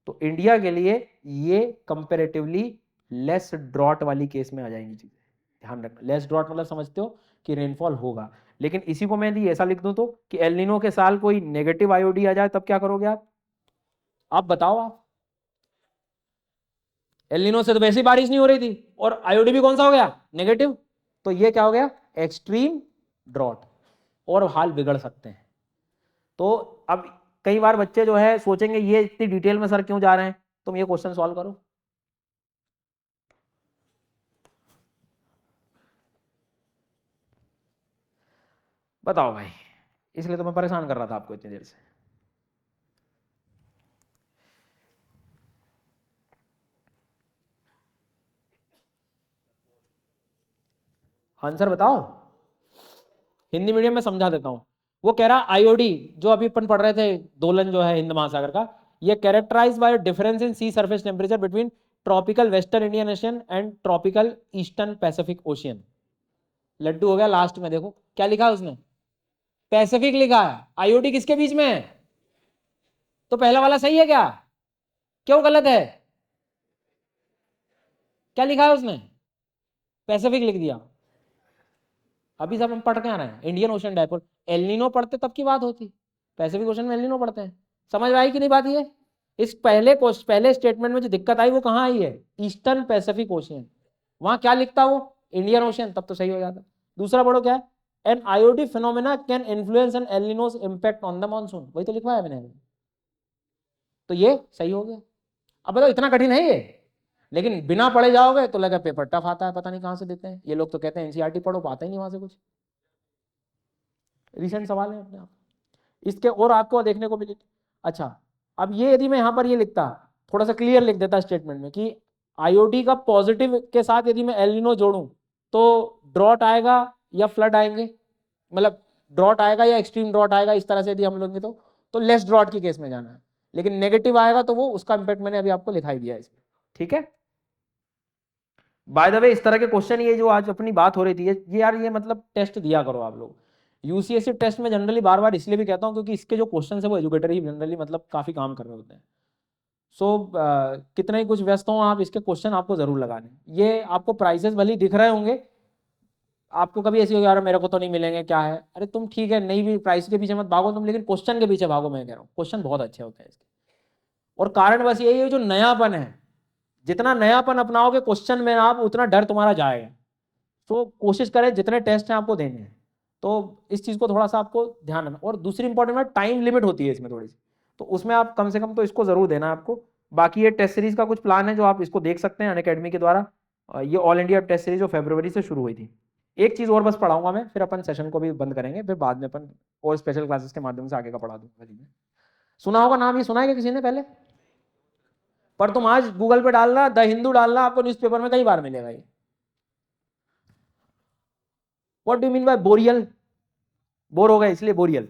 तो इंडिया के लिए ये कंपेरेटिवली लेस ड्रॉट वाली केस में आ जाएंगी चीजें। ध्यान रखना, लेस ड्रॉट मतलब समझते हो कि रेनफॉल होगा, लेकिन इसी को मैं यदि ऐसा लिख दूं तो कि एल नीनो के साल कोई नेगेटिव आईओडी आ जाए तब क्या करोगे आप बताओ। आप एल नीनो से तो वैसे ही बारिश नहीं हो रही थी और आईओडी भी कौन सा हो गया, नेगेटिव, तो ये क्या हो गया, एक्सट्रीम ड्रॉट, और हाल बिगड़ सकते हैं। तो अब कई बार बच्चे जो है सोचेंगे ये इतनी डिटेल में सर क्यों जा रहे हैं, तुम ये क्वेश्चन सॉल्व करो। बताओ भाई, इसलिए तो मैं परेशान कर रहा था आपको इतनी देर से। आंसर बताओ, हिंदी मीडियम में समझा देता हूं। वो कह रहा आईओडी जो अभी अपन पढ़ रहे थे, दोलन जो है हिंद महासागर का, ये characterize by difference in sea surface temperature between tropical western Indian ocean and tropical eastern Pacific ocean. Laddu हो गया लास्ट में, देखो क्या लिखा है उसने, पैसिफिक लिखा है, आईओडी किसके बीच में है, तो पहला वाला सही है क्या, क्यों गलत है, क्या लिखा है उसने, पैसिफिक लिख दिया। अभी सब हम पढ़ के आ रहे हैं Indian ocean dipole, El Nino पढ़ते तब की बात होती, पैसिफिक ओशन में एल नीनो पढ़ते हैं। समझ में आई कि नहीं बात ये, इस पहले स्टेटमेंट में जो दिक्कत आई वो कहाँ आई है, ईस्टर्न पैसिफिक ओशियन, वहां क्या लिखता वो इंडियन ओशियन, तब तो सही हो जाता। दूसरा पढ़ो क्या है, an IOD phenomena can influence an El Nino's impact on the monsoon, वही तो लिखवा है मैंने, तो ये सही हो गया। अब बताओ इतना कठिन है ये, लेकिन बिना पढ़े जाओगे तो लगा पेपर टफ आता है, पता नहीं कहां से देते हैं ये लोग, तो कहते हैं एनसीईआरटी पढ़ो, पाता ही नहीं वहां से कुछ। रिसेंट सवाल है अपने आप, इसके और आपको देखने को मिले। अच्छा अब ये यदि मैं यहां पर ये लिखता, थोड़ा सा क्लियर लिख देता स्टेटमेंट में कि आईओडी का पॉजिटिव के साथ यदि मैं एल नीनो जोड़ूं तो ड्रॉट आएगा या फ्लड आएंगे, मतलब ड्रॉट आएगा या एक्सट्रीम ड्रॉट आएगा, इस तरह से यदि हम लोग तो लेस ड्रॉट की केस में जाना है, लेकिन नेगेटिव आएगा तो वो उसका इंपैक्ट मैंने अभी आपको लिखाई दिया है इसमें, ठीक है। बाय द वे इस तरह के क्वेश्चन, ये जो आज अपनी बात हो रही थी, ये यार ये मतलब टेस्ट दिया करो आप लोग, यूसीएससी टेस्ट में जनरली बार बार इसलिए भी कहता हूं क्योंकि इसके जो क्वेश्चन है वो एजुकेटर ही जनरली मतलब काफी काम कर रहे होते हैं। सो कितना ही कुछ व्यस्त हो आप, इसके क्वेश्चन आपको जरूर लगाने। ये आपको प्राइजेस भले दिख रहे होंगे, आपको कभी ऐसी हो यार मेरे को तो नहीं मिलेंगे क्या है, अरे तुम ठीक है नहीं भी प्राइस के पीछे मत भागो तुम, लेकिन क्वेश्चन के पीछे भागो। मैं कह रहा हूँ क्वेश्चन बहुत अच्छे होते हैं इसके, और कारण बस यही है जो नयापन है, जितना नयापन अपनाओगे क्वेश्चन में आप उतना डर तुम्हारा जाएगा। तो कोशिश करें जितने टेस्ट हैं आपको देने हैं, तो इस चीज को थोड़ा सा आपको ध्यान रखना। और दूसरी इंपॉर्टेंट बात, टाइम लिमिट होती है इसमें थोड़ी सी, तो उसमें आप कम से कम तो इसको जरूर देना आपको। बाकी ये टेस्ट सीरीज का कुछ प्लान है जो आप इसको देख सकते हैं अनअकैडमी के द्वारा, ये ऑल इंडिया टेस्ट सीरीज जो फरवरी से शुरू हुई थी। एक चीज और बस पढ़ाऊंगा मैं, फिर अपन सेशन को भी बंद करेंगे, फिर बाद में अपन और स्पेशल क्लासेस के माध्यम से आगे का पढ़ा दूंगा। सुना होगा नाम, ये सुना है क्या किसी ने पहले, पर तुम आज गूगल पे डालना, द हिंदू डालना, आपको न्यूज़पेपर में कई बार मिलेगा ये। What do mean by boreal, bore हो गए इसलिए बोरियल,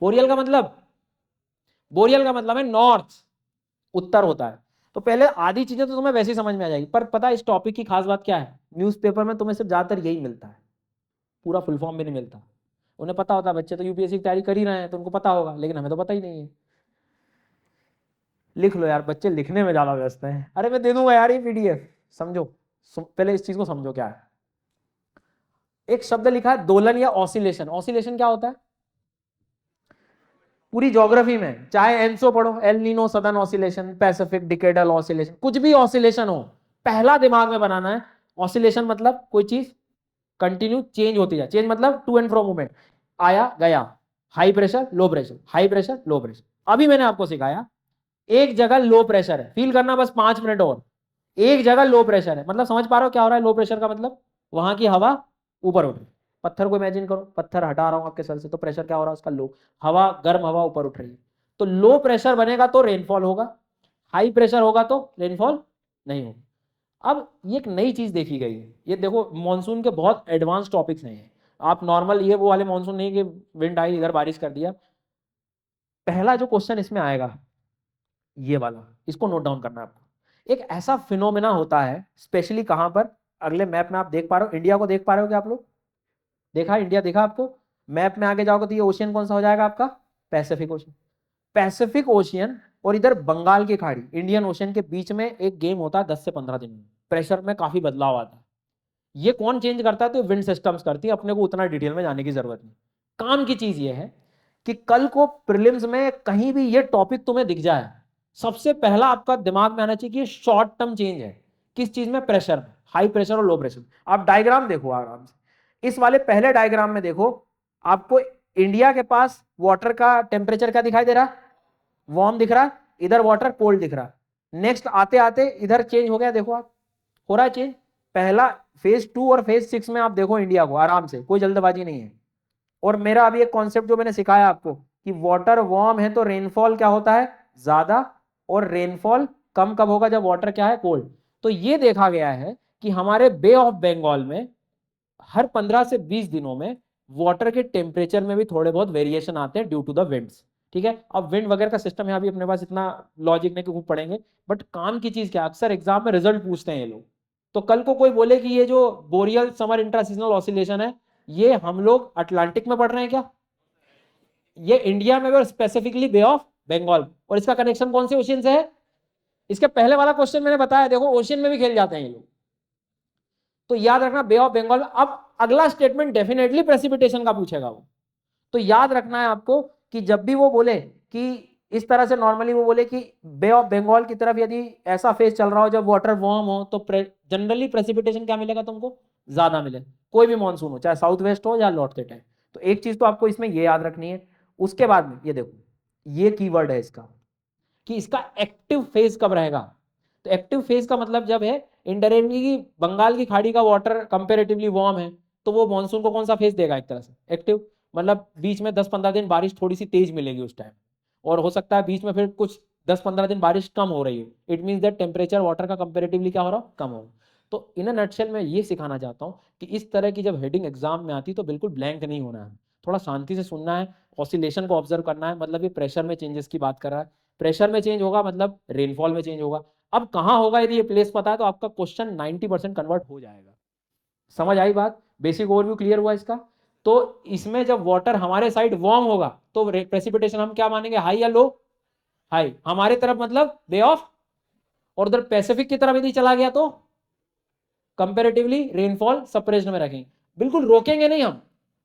बोरियल का मतलब, बोरियल का मतलब है नॉर्थ, उत्तर होता है। तो पहले आधी चीजें तो तुम्हें वैसे ही समझ में आ जाएगी, पर पता है इस टॉपिक की खास बात क्या है, न्यूज़पेपर में तुम्हें सिर्फ ज्यादातर यही मिलता है, पूरा फुल फॉर्म भी नहीं मिलता। उन्हें पता होता है बच्चे तो यूपीएससी की तैयारी कर ही रहे हैं तो उनको पता होगा, लेकिन हमें तो पता ही नहीं है। लिख लो यार, बच्चे लिखने में ज्यादा व्यस्त हैं। अरे मैं दे दूंगा यार ये पीडीएफ, समझो पहले इस चीज को समझो क्या है। एक शब्द लिखा है दोलन या ऑसिलेशन। ऑसिलेशन क्या होता है, पूरी ज्योग्राफी में चाहे एनसो पढ़ो, El Nino, southern oscillation, Pacific decadal oscillation, कुछ भी ऑसिलेशन हो, पहला दिमाग में बनाना है ऑसिलेशन मतलब कोई चीज कंटिन्यू चेंज होती जाए। चेंज मतलब टू एंड फ्रो मूवमेंट, आया गया, high pressure low pressure, high pressure low pressure. अभी मैंने आपको सिखाया एक जगह लो प्रेशर है, फील करना बस 5 मिनट और, एक जगह लो प्रेशर है, मतलब समझ पा रहे हो क्या हो रहा है लो प्रेशर का मतलब? वहां की हवा ऊपर उठ रही, पत्थर को इमेजिन करो, पत्थर हटा रहा हूं आपके सर से, तो प्रेशर क्या हो रहा है उसका? लो। हवा, गर्म हवा ऊपर उठ रही है, तो लो प्रेशर बनेगा तो रेनफॉल होगा, हाई प्रेशर होगा तो रेनफॉल नहीं होगा। अब ये एक नई चीज देखी गई है, ये देखो मॉनसून के बहुत एडवांस टॉपिक्स नहीं है, आप नॉर्मल ये वो वाले मॉनसून नहीं कि विंड आई इधर बारिश कर दिया। पहला जो क्वेश्चन इसमें आएगा ये वाला, इसको नोट डाउन करना है आपको। एक ऐसा फिनोमेना होता है स्पेशली कहां पर, अगले मैप में आप देख पा रहे हो, इंडिया को देख पा रहे हो क्या आप लोग? देखा इंडिया, देखा आपको? मैप में आगे जाओगे तो ये ओशियन कौन सा हो जाएगा आपका? Pacific ocean. पैसिफिक ओशियन और इधर बंगाल की खाड़ी, इंडियन ओशियन के बीच में एक गेम होता है 10 से 15 दिन में, प्रेशर में काफी बदलाव आता है। ये कौन चेंज करता है? तो विंड सिस्टम्स करती है, अपने को उतना डिटेल में जाने की जरूरत नहीं। काम की चीज ये है कि कल को प्रीलिम्स में कहीं भी ये टॉपिक तुम्हें दिख जाए, सबसे पहला आपका दिमाग में आना चाहिए कि शॉर्ट टर्म चेंज है किस चीज में? प्रेशर में, हाई प्रेशर और लो प्रेशर। आप डायग्राम देखो आराम से, इस वाले पहले डायग्राम में देखो, आपको इंडिया के पास वाटर का टेम्परेचर क्या दिखाई दे रहा है? वार्म दिख रहा है, इधर वाटर कोल्ड दिख रहा है। नेक्स्ट आते आते इधर चेंज हो गया, देखो आप, हो रहा है चेंज। पहला फेज 2 और फेज 6 में आप देखो इंडिया को, आराम से, कोई जल्दबाजी नहीं है। और मेरा अभी एक कॉन्सेप्ट जो मैंने सिखाया आपको कि वाटर वार्म है तो रेनफॉल क्या होता है? ज्यादा, और रेनफॉल कम कब होगा? जब वाटर क्या है? कोल्ड। तो ये देखा गया है कि हमारे बे ऑफ बंगाल में हर 15 से 20 दिनों में वाटर के टेम्परेचर में भी थोड़े बहुत वेरिएशन आते हैं ड्यू टू द विंड्स। ठीक है, अब विंड वगैरह का सिस्टम यहाँ भी अपने पास इतना लॉजिक नहीं कि खूब पढ़ेंगे, बट काम की चीज क्या, अक्सर एग्जाम में रिजल्ट पूछते हैं ये लोग। तो कल को कोई बोले कि ये जो boreal summer intra seasonal oscillation है, ये हम लोग अटलांटिक में पढ़ रहे हैं क्या? ये इंडिया में और स्पेसिफिकली बे ऑफ बंगाल, और इसका कनेक्शन कौन से ओशियन से है? इसके पहले वाला क्वेश्चन मैंने बताया, देखो ओशियन में भी खेल जाते हैं ये लोग। तो याद रखना बे ऑफ बंगाल। अब अगला स्टेटमेंट डेफिनेटली प्रेसिपिटेशन का पूछेगा वो, तो याद रखना है आपको कि जब भी वो बोले कि इस तरह से, नॉर्मली वो बोले कि बे ऑफ बंगाल की तरफ यदि ऐसा फेज चल रहा हो जब वाटर वार्म हो, तो जनरली प्रेसिपिटेशन क्या मिलेगा तुमको? ज्यादा मिले, कोई भी मानसून हो, चाहे साउथ वेस्ट हो या लौटते टाइम। तो एक चीज तो आपको इसमें ये याद रखनी है। उसके बाद में ये देखो, ये कीवर्ड है इसका कि इसका एक्टिव फेज कब रहेगा। तो एक्टिव फेज का मतलब जब है इंडायरेक्टली कि बंगाल की खाड़ी का वाटर कंपेरेटिवली वार्म है, तो वो मानसून को कौन सा फेज देगा? एक तरह से एक्टिव, मतलब बीच में 10-15 दिन बारिश थोड़ी सी तेज मिलेगी उस टाइम, और हो सकता है बीच में फिर कुछ 10-15 दिन बारिश कम हो रही है। It means that temperature water का कंपेरेटिवली क्या हो रहा है? कम हो। तो इन अ नटशेल में ये सिखाना चाहता हूँ कि इस तरह की जब हेडिंग एग्जाम में आती तो बिल्कुल ब्लैंक नहीं होना है, थोड़ा शांति से सुनना है, ऑसिलेशन को ऑब्जर्व करना है, मतलब ये प्रेशर में चेंजेस की बात कर रहा है, प्रेशर में चेंज होगा मतलब रेनफॉल में चेंज होगा। अब कहाँ होगा यदि ये प्लेस पता है तो आपका क्वेश्चन 90% कन्वर्ट हो जाएगा। समझ आई बात? बेसिक ओवरव्यू क्लियर हुआ इसका? तो इसमें जब वाटर हमारे साइड वार्म होगा तो प्रेसिपिटेशन हम क्या मानेंगे? हाई या लो? हाई। हमारे तरफ मतलब बे ऑफ, और उधर पैसिफिक की तरफ यदि चला गया तो कंपेरेटिवली रेनफॉल सप्रेस्ड में रखेंगे। बिल्कुल रोकेंगे नहीं हम,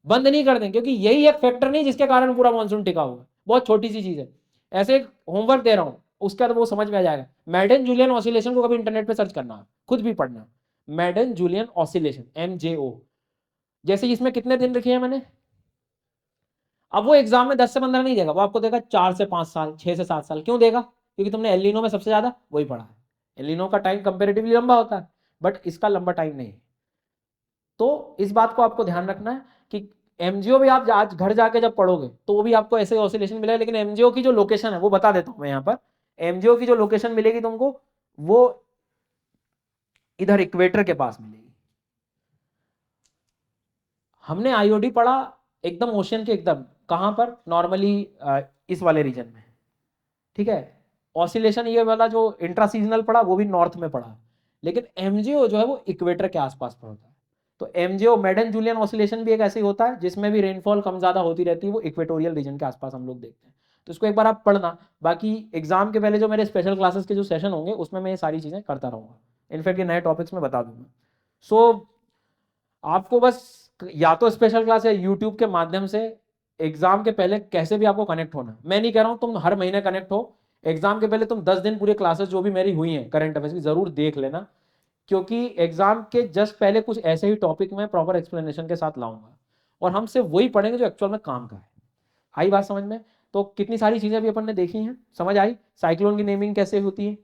बंद नहीं कर देंगे, क्योंकि यही एक फैक्टर नहीं जिसके कारण पूरा मानसून टिका हुआ है। बहुत छोटी सी चीज है, ऐसे एक होमवर्क दे रहा हूं, उसका तो वो समझ में आ जाएगा। मैडन जूलियन ऑसिलेशन को कभी इंटरनेट पे सर्च करना, खुद भी पढ़ना, मैडन जूलियन ऑसिलेशन, MJO। जैसे इसमें कितने दिन लिखे हैं मैंने, अब वो एग्जाम में 10 से 15 नहीं देगा, वो आपको देगा 4 से 5 साल, 6 से 7 साल। क्यों देगा? क्योंकि तुमने एलिनो में सबसे ज्यादा वही पढ़ा है। एलिनो का टाइम कंपेरेटिवली लंबा होता है, बट इसका लंबा टाइम नहीं है। तो इस बात को आपको ध्यान रखना है कि एमजीओ भी आप आज घर जाके जब पढ़ोगे तो वो भी आपको ऐसे ऑसिलेशन मिलेगा, लेकिन एमजीओ की जो लोकेशन है वो बता देता हूं मैं यहाँ पर। एमजीओ की जो लोकेशन मिलेगी तुमको, वो इधर इक्वेटर के पास मिलेगी। हमने आईओडी पढ़ा एकदम ओशियन के एकदम, कहां पर? नॉर्मली इस वाले रीजन में, ठीक है। ऑसिलेशन ये वाला जो इंट्रा सीजनल पढ़ा वो भी नॉर्थ में पढ़ा, लेकिन एमजीओ जो है वो इक्वेटर के आसपास पड़ता है। तो एमजीओ, मैडन जूलियन ऑसिलेशन भी एक ऐसे ही होता है जिसमें भी रेनफॉल कम ज्यादा होती रहती है, वो इक्वेटोरियल रीजन के आसपास हम लोग देखते हैं। तो इसको एक बार आप पढ़ना। बाकी एग्जाम के पहले जो मेरे स्पेशल क्लासेस के जो सेशन होंगे उसमें मैं ये सारी चीजें करता रहूंगा, इनफैक्ट ये नए टॉपिक्स में बता दूंगा। सो आपको बस या तो स्पेशल क्लास या यूट्यूब के माध्यम से एग्जाम के पहले कैसे भी आपको कनेक्ट होना। मैं नहीं कह रहा हूं तुम हर महीने कनेक्ट हो, एग्जाम के पहले तुम 10 दिन पूरे क्लासेस जो भी मेरी हुई हैं करंट अफेयर्स की जरूर देख लेना, क्योंकि एग्जाम के जस्ट पहले कुछ ऐसे ही टॉपिक में प्रॉपर एक्सप्लेनेशन के साथ लाऊंगा, और हम सिर्फ वही पढ़ेंगे जो एक्चुअल में काम का है। आई बात समझ में? तो कितनी सारी चीजें भी अपन ने देखी हैं, समझ आई? साइक्लोन की नेमिंग कैसे होती है,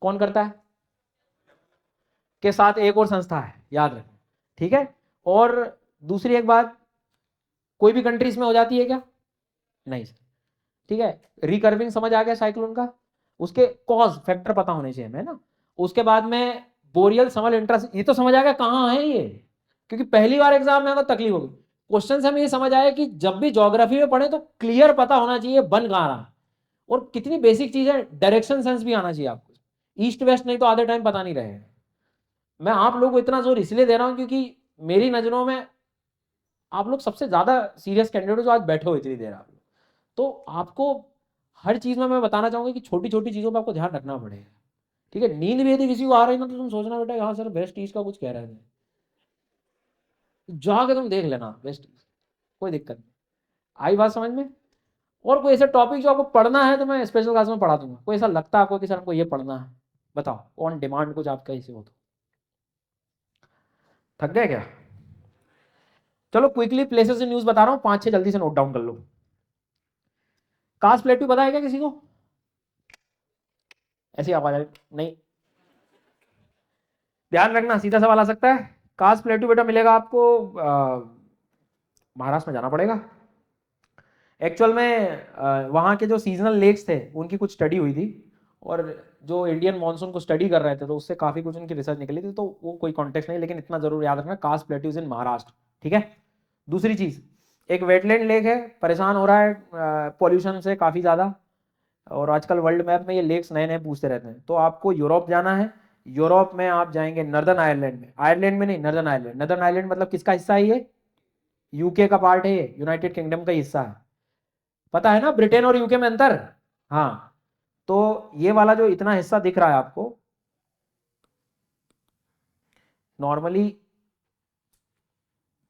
कौन करता है? के साथ एक और संस्था है, याद रखना, ठीक है। और दूसरी एक बात, कोई भी कंट्री इसमें हो जाती है क्या? नहीं सर, ठीक है। रिकर्विंग समझ आ गया साइक्लोन का, उसके कॉज फैक्टर पता होने चाहिए हमें ना। उसके बाद में बोरियल समर इंट्रास, ये तो समझ आ गया कहाँ है ये, क्योंकि पहली बार एग्जाम में अगर तकलीफ होगी। क्वेश्चन से हमें ये समझ आया कि जब भी ज्योग्राफी में पढ़े तो क्लियर पता होना चाहिए बन कहाँ रहा, और कितनी बेसिक चीज है, डायरेक्शन सेंस भी आना चाहिए आपको, ईस्ट वेस्ट नहीं तो आधे टाइम पता नहीं रहेगा। मैं आप लोगों को इतना जोर इसलिए दे रहा हूं क्योंकि मेरी नजरों में आप लोग सबसे ज्यादा सीरियस कैंडिडेट जो आज बैठे हो इतनी देर आप लोग, तो आपको हर चीज में मैं बताना चाहूंगा कि छोटी छोटी चीजों पर आपको ध्यान रखना पड़ेगा, ठीक है। नींद भी यदि किसी को आ रही ना तो तुम सोचना बेटा हाँ सर वेस्ट ईस्ट का कुछ कह रहे थे, जाके तुम देख लेना वेस्ट ईस्ट, कोई दिक्कत नहीं। आई बात समझ में? और कोई ऐसा टॉपिक जो आपको पढ़ना है तो मैं स्पेशल क्लास में पढ़ा दूंगा। कोई ऐसा लगता है आपको कि सर हमको ये पढ़ना है, बताओ ऑन डिमांड कुछ आपका ऐसे हो तो। थक गए क्या? चलो क्विकली प्लेसेस इन न्यूज बता रहा हूँ, 5-6 जल्दी से नोट डाउन कर लो। कास्ट प्लेटू पता है क्या किसी को? ऐसी आवाज आ रही नहीं, ध्यान रखना सीधा सवाल आ सकता है। कास्ट प्लेटू बेटा मिलेगा आपको महाराष्ट्र में जाना पड़ेगा। एक्चुअल में वहाँ के जो सीजनल लेक्स थे उनकी कुछ स्टडी हुई थी, और जो इंडियन मानसून को स्टडी कर रहे थे तो उससे काफ़ी कुछ उनकी रिसर्च निकली थी, तो वो कोई कॉन्टेक्स्ट नहीं, लेकिन इतना जरूर याद रखना कास्ट प्लेट्यूज इन महाराष्ट्र, ठीक है। दूसरी चीज़, एक वेटलैंड लेक है, परेशान हो रहा है पॉल्यूशन से काफ़ी ज़्यादा, और आजकल वर्ल्ड मैप में ये लेक्स नए नए पूछते रहते हैं। तो आपको यूरोप जाना है, यूरोप में आप जाएंगे नर्दर्न आयरलैंड में, आयरलैंड में नहीं नर्दर्न आयरलैंड। नर्दर्न आयरलैंड मतलब किसका हिस्सा है ये? यूके का पार्ट है ये, यूनाइटेड किंगडम का हिस्सा है। पता है ना ब्रिटेन और यूके में अंतर? हाँ, तो ये वाला जो इतना हिस्सा दिख रहा है आपको, नॉर्मली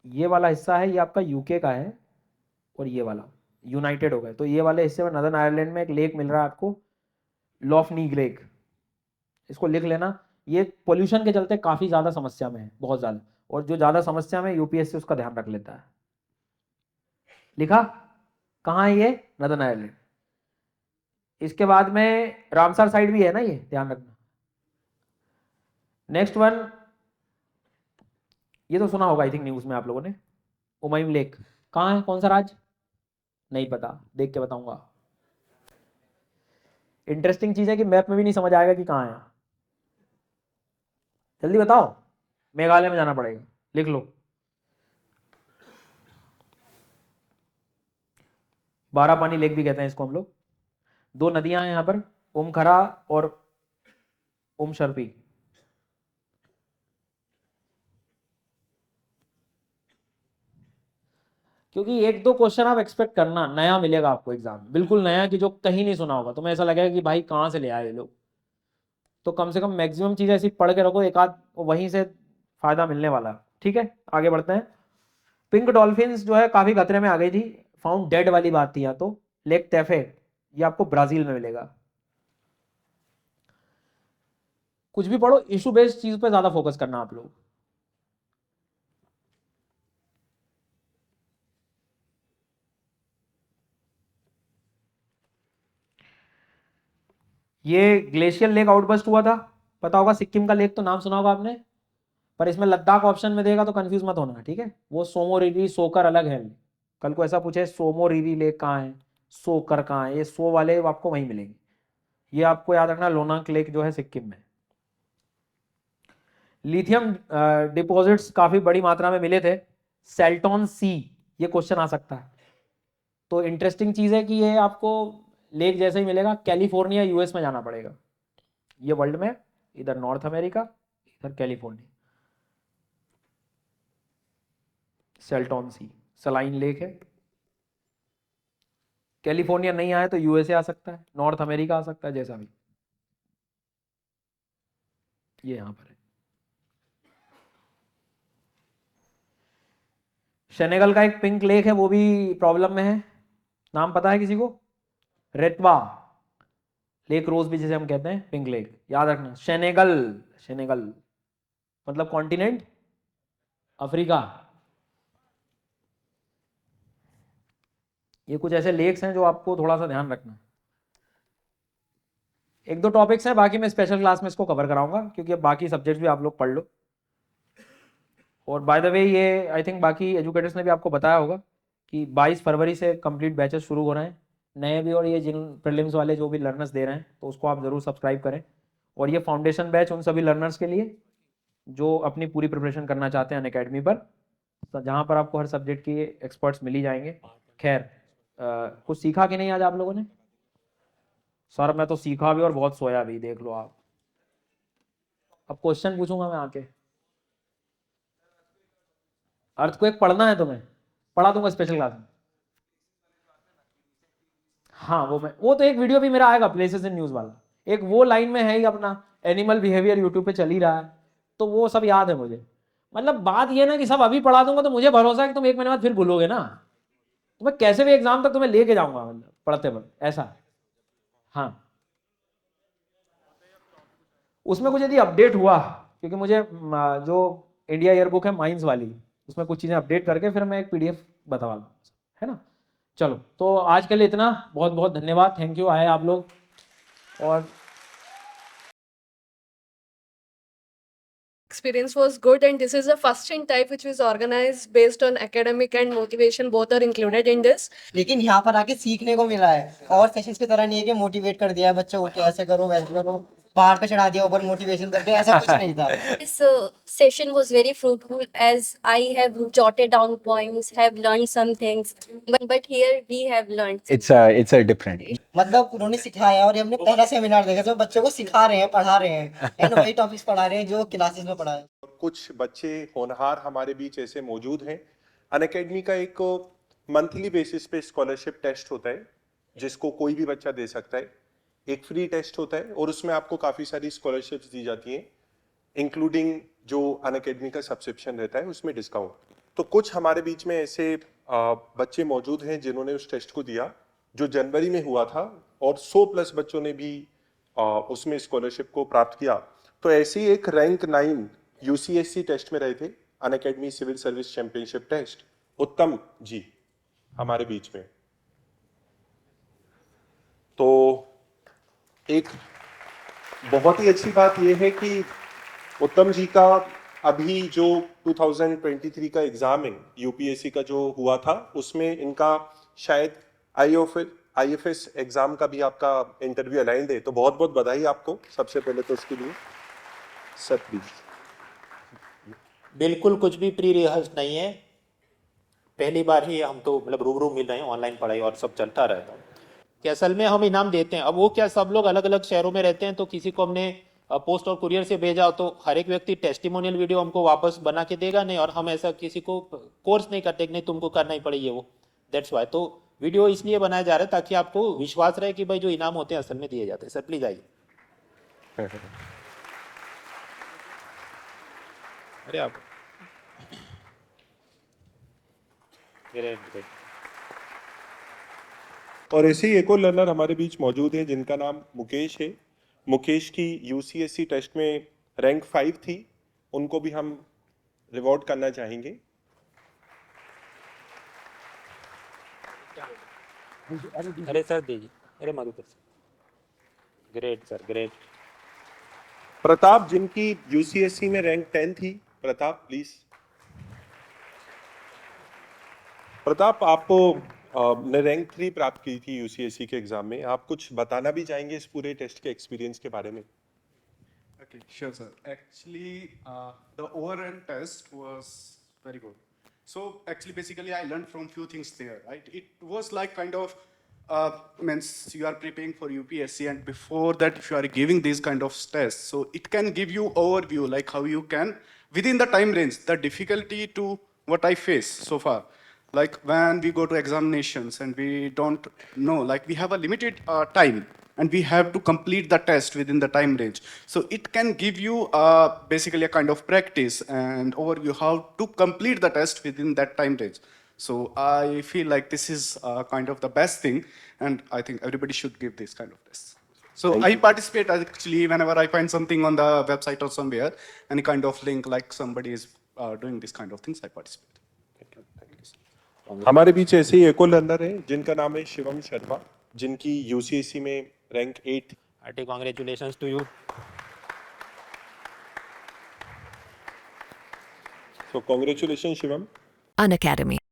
ये वाला हिस्सा है ये आपका यूके का है, और ये वाला यूनाइटेड हो गए। तो ये वाले हिस्से में नदर्न आयरलैंड में एक लेक मिल रहा है आपको, लॉफनीग लेक, इसको लिख लेना। ये पोल्यूशन के चलते काफी ज्यादा समस्या में है, बहुत ज्यादा, और जो ज्यादा समस्या में यूपीएससी उसका ध्यान रख लेता है। लिखा? कहाँ है ये? Northern Ireland. इसके बाद में रामसर साइड भी है ना, ये ध्यान रखना। नेक्स्ट वन, ये तो सुना होगा आई थिंक न्यूज में आप लोगों ने, उमाइम लेक कहाँ है, कौन सा राज्य? नहीं पता, देख के बताऊंगा। इंटरेस्टिंग चीज है कि मैप में भी नहीं समझ आएगा कि कहाँ है, जल्दी बताओ। मेघालय में जाना पड़ेगा, लिख लो। 12 पानी लेक भी कहते हैं इसको हम लोग। 2 नदियां हैं यहाँ पर, उमखरा और उमशर्पी। क्योंकि 1-2 क्वेश्चन आप एक्सपेक्ट करना नया मिलेगा आपको एग्जाम में, बिल्कुल नया, कि जो कहीं नहीं सुना होगा, तुम्हें ऐसा लगेगा कि भाई कहाँ से ले आए ये लोग। तो कम से कम मैक्सिमम चीजें ऐसी पढ़ के रखो, एक आध वहीं से फायदा मिलने वाला है, ठीक है। आगे बढ़ते हैं। पिंक डॉल्फिन्स जो है काफी खतरे में आ गई थी, फाउंड डेड वाली बात थी यहाँ तो। लेक तेफे, ये आपको ब्राजील में मिलेगा। कुछ भी पढ़ो, इशू बेस्ड चीज पे ज्यादा फोकस करना आप लोग। ये ग्लेशियर लेक आउटबर्स्ट हुआ था, पता होगा, सिक्किम का लेक तो नाम सुना होगा आपने, पर इसमें लद्दाख ऑप्शन में देगा तो कंफ्यूज मत होना, ठीक है। वो सोमोरिरी सोकर अलग है। कल को ऐसा पूछे सोमोरिरी लेक कहाँ है, सोकर कहाँ है, ये सो वाले आपको वहीं मिलेंगे। ये आपको याद रखना, लोनाक लेक जो है सिक्किम में। लिथियम डिपॉजिट्स काफी बड़ी मात्रा में मिले थे, सेल्टॉन सी, ये क्वेश्चन आ सकता है। तो इंटरेस्टिंग चीज है कि ये आपको लेक जैसे ही मिलेगा, कैलिफोर्निया यूएस में जाना पड़ेगा। ये वर्ल्ड में इधर नॉर्थ अमेरिका, इधर कैलिफोर्निया। सेल्टॉन सी सलाइन लेक है। कैलिफोर्निया नहीं आए तो यूएसए आ सकता है, नॉर्थ अमेरिका आ सकता है, जैसा भी। ये यहां पर है। सेनेगल का एक पिंक लेक है, वो भी प्रॉब्लम में है, नाम पता है किसी को? रेतवा लेक रोज भी जिसे हम कहते हैं, पिंक लेक, याद रखना। सेनेगल, सेनेगल मतलब कॉन्टिनेंट अफ्रीका। ये कुछ ऐसे लेक्स हैं जो आपको थोड़ा सा ध्यान रखना है। एक दो टॉपिक्स हैं, बाकी मैं स्पेशल क्लास में इसको कवर कराऊंगा, क्योंकि अब बाकी सब्जेक्ट्स भी आप लोग पढ़ लो। और बाय द वे ये आई थिंक बाकी एजुकेटर्स ने भी आपको बताया होगा कि 22 फरवरी से कंप्लीट बैचेस शुरू हो रहे हैं, नए भी और ये जिन प्रीलिम्स वाले जो भी लर्नर्स दे रहे हैं, तो उसको आप ज़रूर सब्सक्राइब करें। और ये फाउंडेशन बैच उन सभी लर्नर्स के लिए जो अपनी पूरी प्रिपरेशन करना चाहते हैं अनअकैडमी पर, तो जहाँ पर आपको हर सब्जेक्ट के एक्सपर्ट्स मिल ही जाएंगे। खैर कुछ सीखा कि नहीं आज आप लोगों ने? सर मैं तो सीखा भी और बहुत सोया भी, देख लो आप। अब क्वेश्चन पूछूंगा मैं आके। अर्थक्वेक पढ़ना है तुम्हें? पढ़ा दूंगा स्पेशल क्लास में। हाँ वो तो एक वीडियो भी मेरा आएगा प्लेसेस इन न्यूज वाला, एक वो लाइन में है ही अपना एनिमल बिहेवियर, यूट्यूब पे चल ही रहा है, तो वो सब याद है मुझे। मतलब बात ये ना कि सब अभी पढ़ा दूंगा तो मुझे भरोसा है कि तुम एक महीने बाद फिर भूलोगे ना, तो मैं कैसे भी एग्जाम तक तुम्हें लेके जाऊंगा, मतलब पढ़ते पढ़ते ऐसा। हाँ उसमें कुछ यदि अपडेट हुआ, क्योंकि मुझे जो इंडिया ईयरबुक है माइंस वाली, उसमें कुछ चीजें अपडेट करके फिर मैं एक पीडीएफ बतावा दूंगा, है ना। चलो तो आज के लिए इतना, बहुत बहुत धन्यवाद, थैंक यू आए आप लोग। और experience was good, and this is the first in type which was organized based on academic and motivation, both are included in this. लेकिन यहाँ पर आके सीखने को मिला है, और सेशंस की तरह नहीं है कि मोटिवेट कर दिया है बच्चों को कि ऐसे करो वैसे करो, पहाड़ पे चढ़ा दिया ऊपर मोटिवेशन करके, ऐसा कुछ नहीं था। This session was very fruitful as I have jotted down points, have learned some things, but here we have learned. it's a different. मतलब उन्होंने सिखाया, और ये हमने पहला सेमिनार देखा जो बच्चों को सिखा रहे हैं, पढ़ा रहे हैं, एंड वही टॉपिक्स पढ़ा रहे हैं जो क्लासेस में पढ़ा है। कुछ बच्चे होनहार हमारे बीच ऐसे मौजूद हैं। अनअकैडमी का एक मंथली बेसिस पे स्कॉलरशिप टेस्ट होता है जिसको कोई भी बच्चा दे सकता है। एक फ्री टेस्ट होता है और उसमें आपको काफ़ी सारी स्कॉलरशिप्स दी जाती हैं, इंक्लूडिंग जो अनअकैडमी का सब्सक्रिप्शन रहता है उसमें डिस्काउंट। तो कुछ हमारे बीच में ऐसे बच्चे मौजूद हैं जिन्होंने उस टेस्ट को दिया जो जनवरी में हुआ था, और 100+ बच्चों ने भी उसमें स्कॉलरशिप को प्राप्त किया। तो ऐसे ही एक रैंक 9 यूसीएससी टेस्ट में रहे थे, Unacademy civil service championship test, Uttam ji हमारे बीच में। तो एक बहुत ही अच्छी बात यह है कि उत्तम जी का अभी जो 2023 का एग्जाम है यूपीएससी का जो हुआ था, उसमें इनका शायद आईएफएस एग्जाम का भी आपका इंटरव्यू अलाइंड है। तो बहुत बहुत बधाई आपको सबसे पहले तो उसके लिए। Sir please. बिल्कुल कुछ भी प्री रिहर्स नहीं है, पहली बार ही हम तो मतलब रूबरू मिल रहे हैं, ऑनलाइन पढ़ाई और सब चलता रहता है कि असल में हम इनाम देते हैं। अब वो क्या सब लोग अलग अलग शहरों में रहते हैं, तो किसी को हमने पोस्ट और कुरियर से भेजा तो हर एक व्यक्ति टेस्टिमोनियल वीडियो हमको वापस बना के देगा नहीं, और हम ऐसा किसी को कोर्स नहीं करते कि नहीं तुमको करना ही पड़ेगी वो, दैट्स वाई। तो वीडियो इसलिए बनाया जा रहा है ताकि आपको विश्वास रहे कि भाई जो इनाम होते हैं असल में दिए जाते हैं। सर प्लीज आइए। अरे आप और ऐसे ही एक और लर्नर हमारे बीच मौजूद है जिनका नाम मुकेश है। मुकेश की यूसीएससी टेस्ट में रैंक 5 थी, उनको भी हम रिवॉर्ड करना चाहेंगे। अरे सर दीजिए, अरे Madhukar sir, great sir great. Pratap जिनकी यूसीएससी में रैंक 10 थी, प्रताप प्लीज। प्रताप आपको ने रैंक 3 प्राप्त की थी यूसीएससी के एग्जाम में, आप कुछ बताना भी चाहेंगे इस पूरे टेस्ट के एक्सपीरियंस के बारे में? Okay, sure, sir. Actually, the overall test was very good. So actually, basically, I learned from few things there, right? It was like kind of, means you are preparing for UPSC, and before that, if you are giving these kind of tests, so it can give you overview, like how you can, within the time range, the difficulty to what I face so far. Like when we go to examinations and we don't know, like we have a limited time, and we have to complete the test within the time range. So it can give you basically a kind of practice and overview how to complete the test within that time range. So I feel like this is kind of the best thing, and I think everybody should give this kind of tests. So I participate actually whenever I find something on the website or somewhere, any kind of link like somebody is doing this kind of things, I participate. हमारे बीच ऐसे ही एक और लर्नर है जिनका नाम है शिवम शर्मा, जिनकी यूसीएससी में रैंक 8 थी। Hearty congratulations to you. So congratulations, Shivam. Unacademy.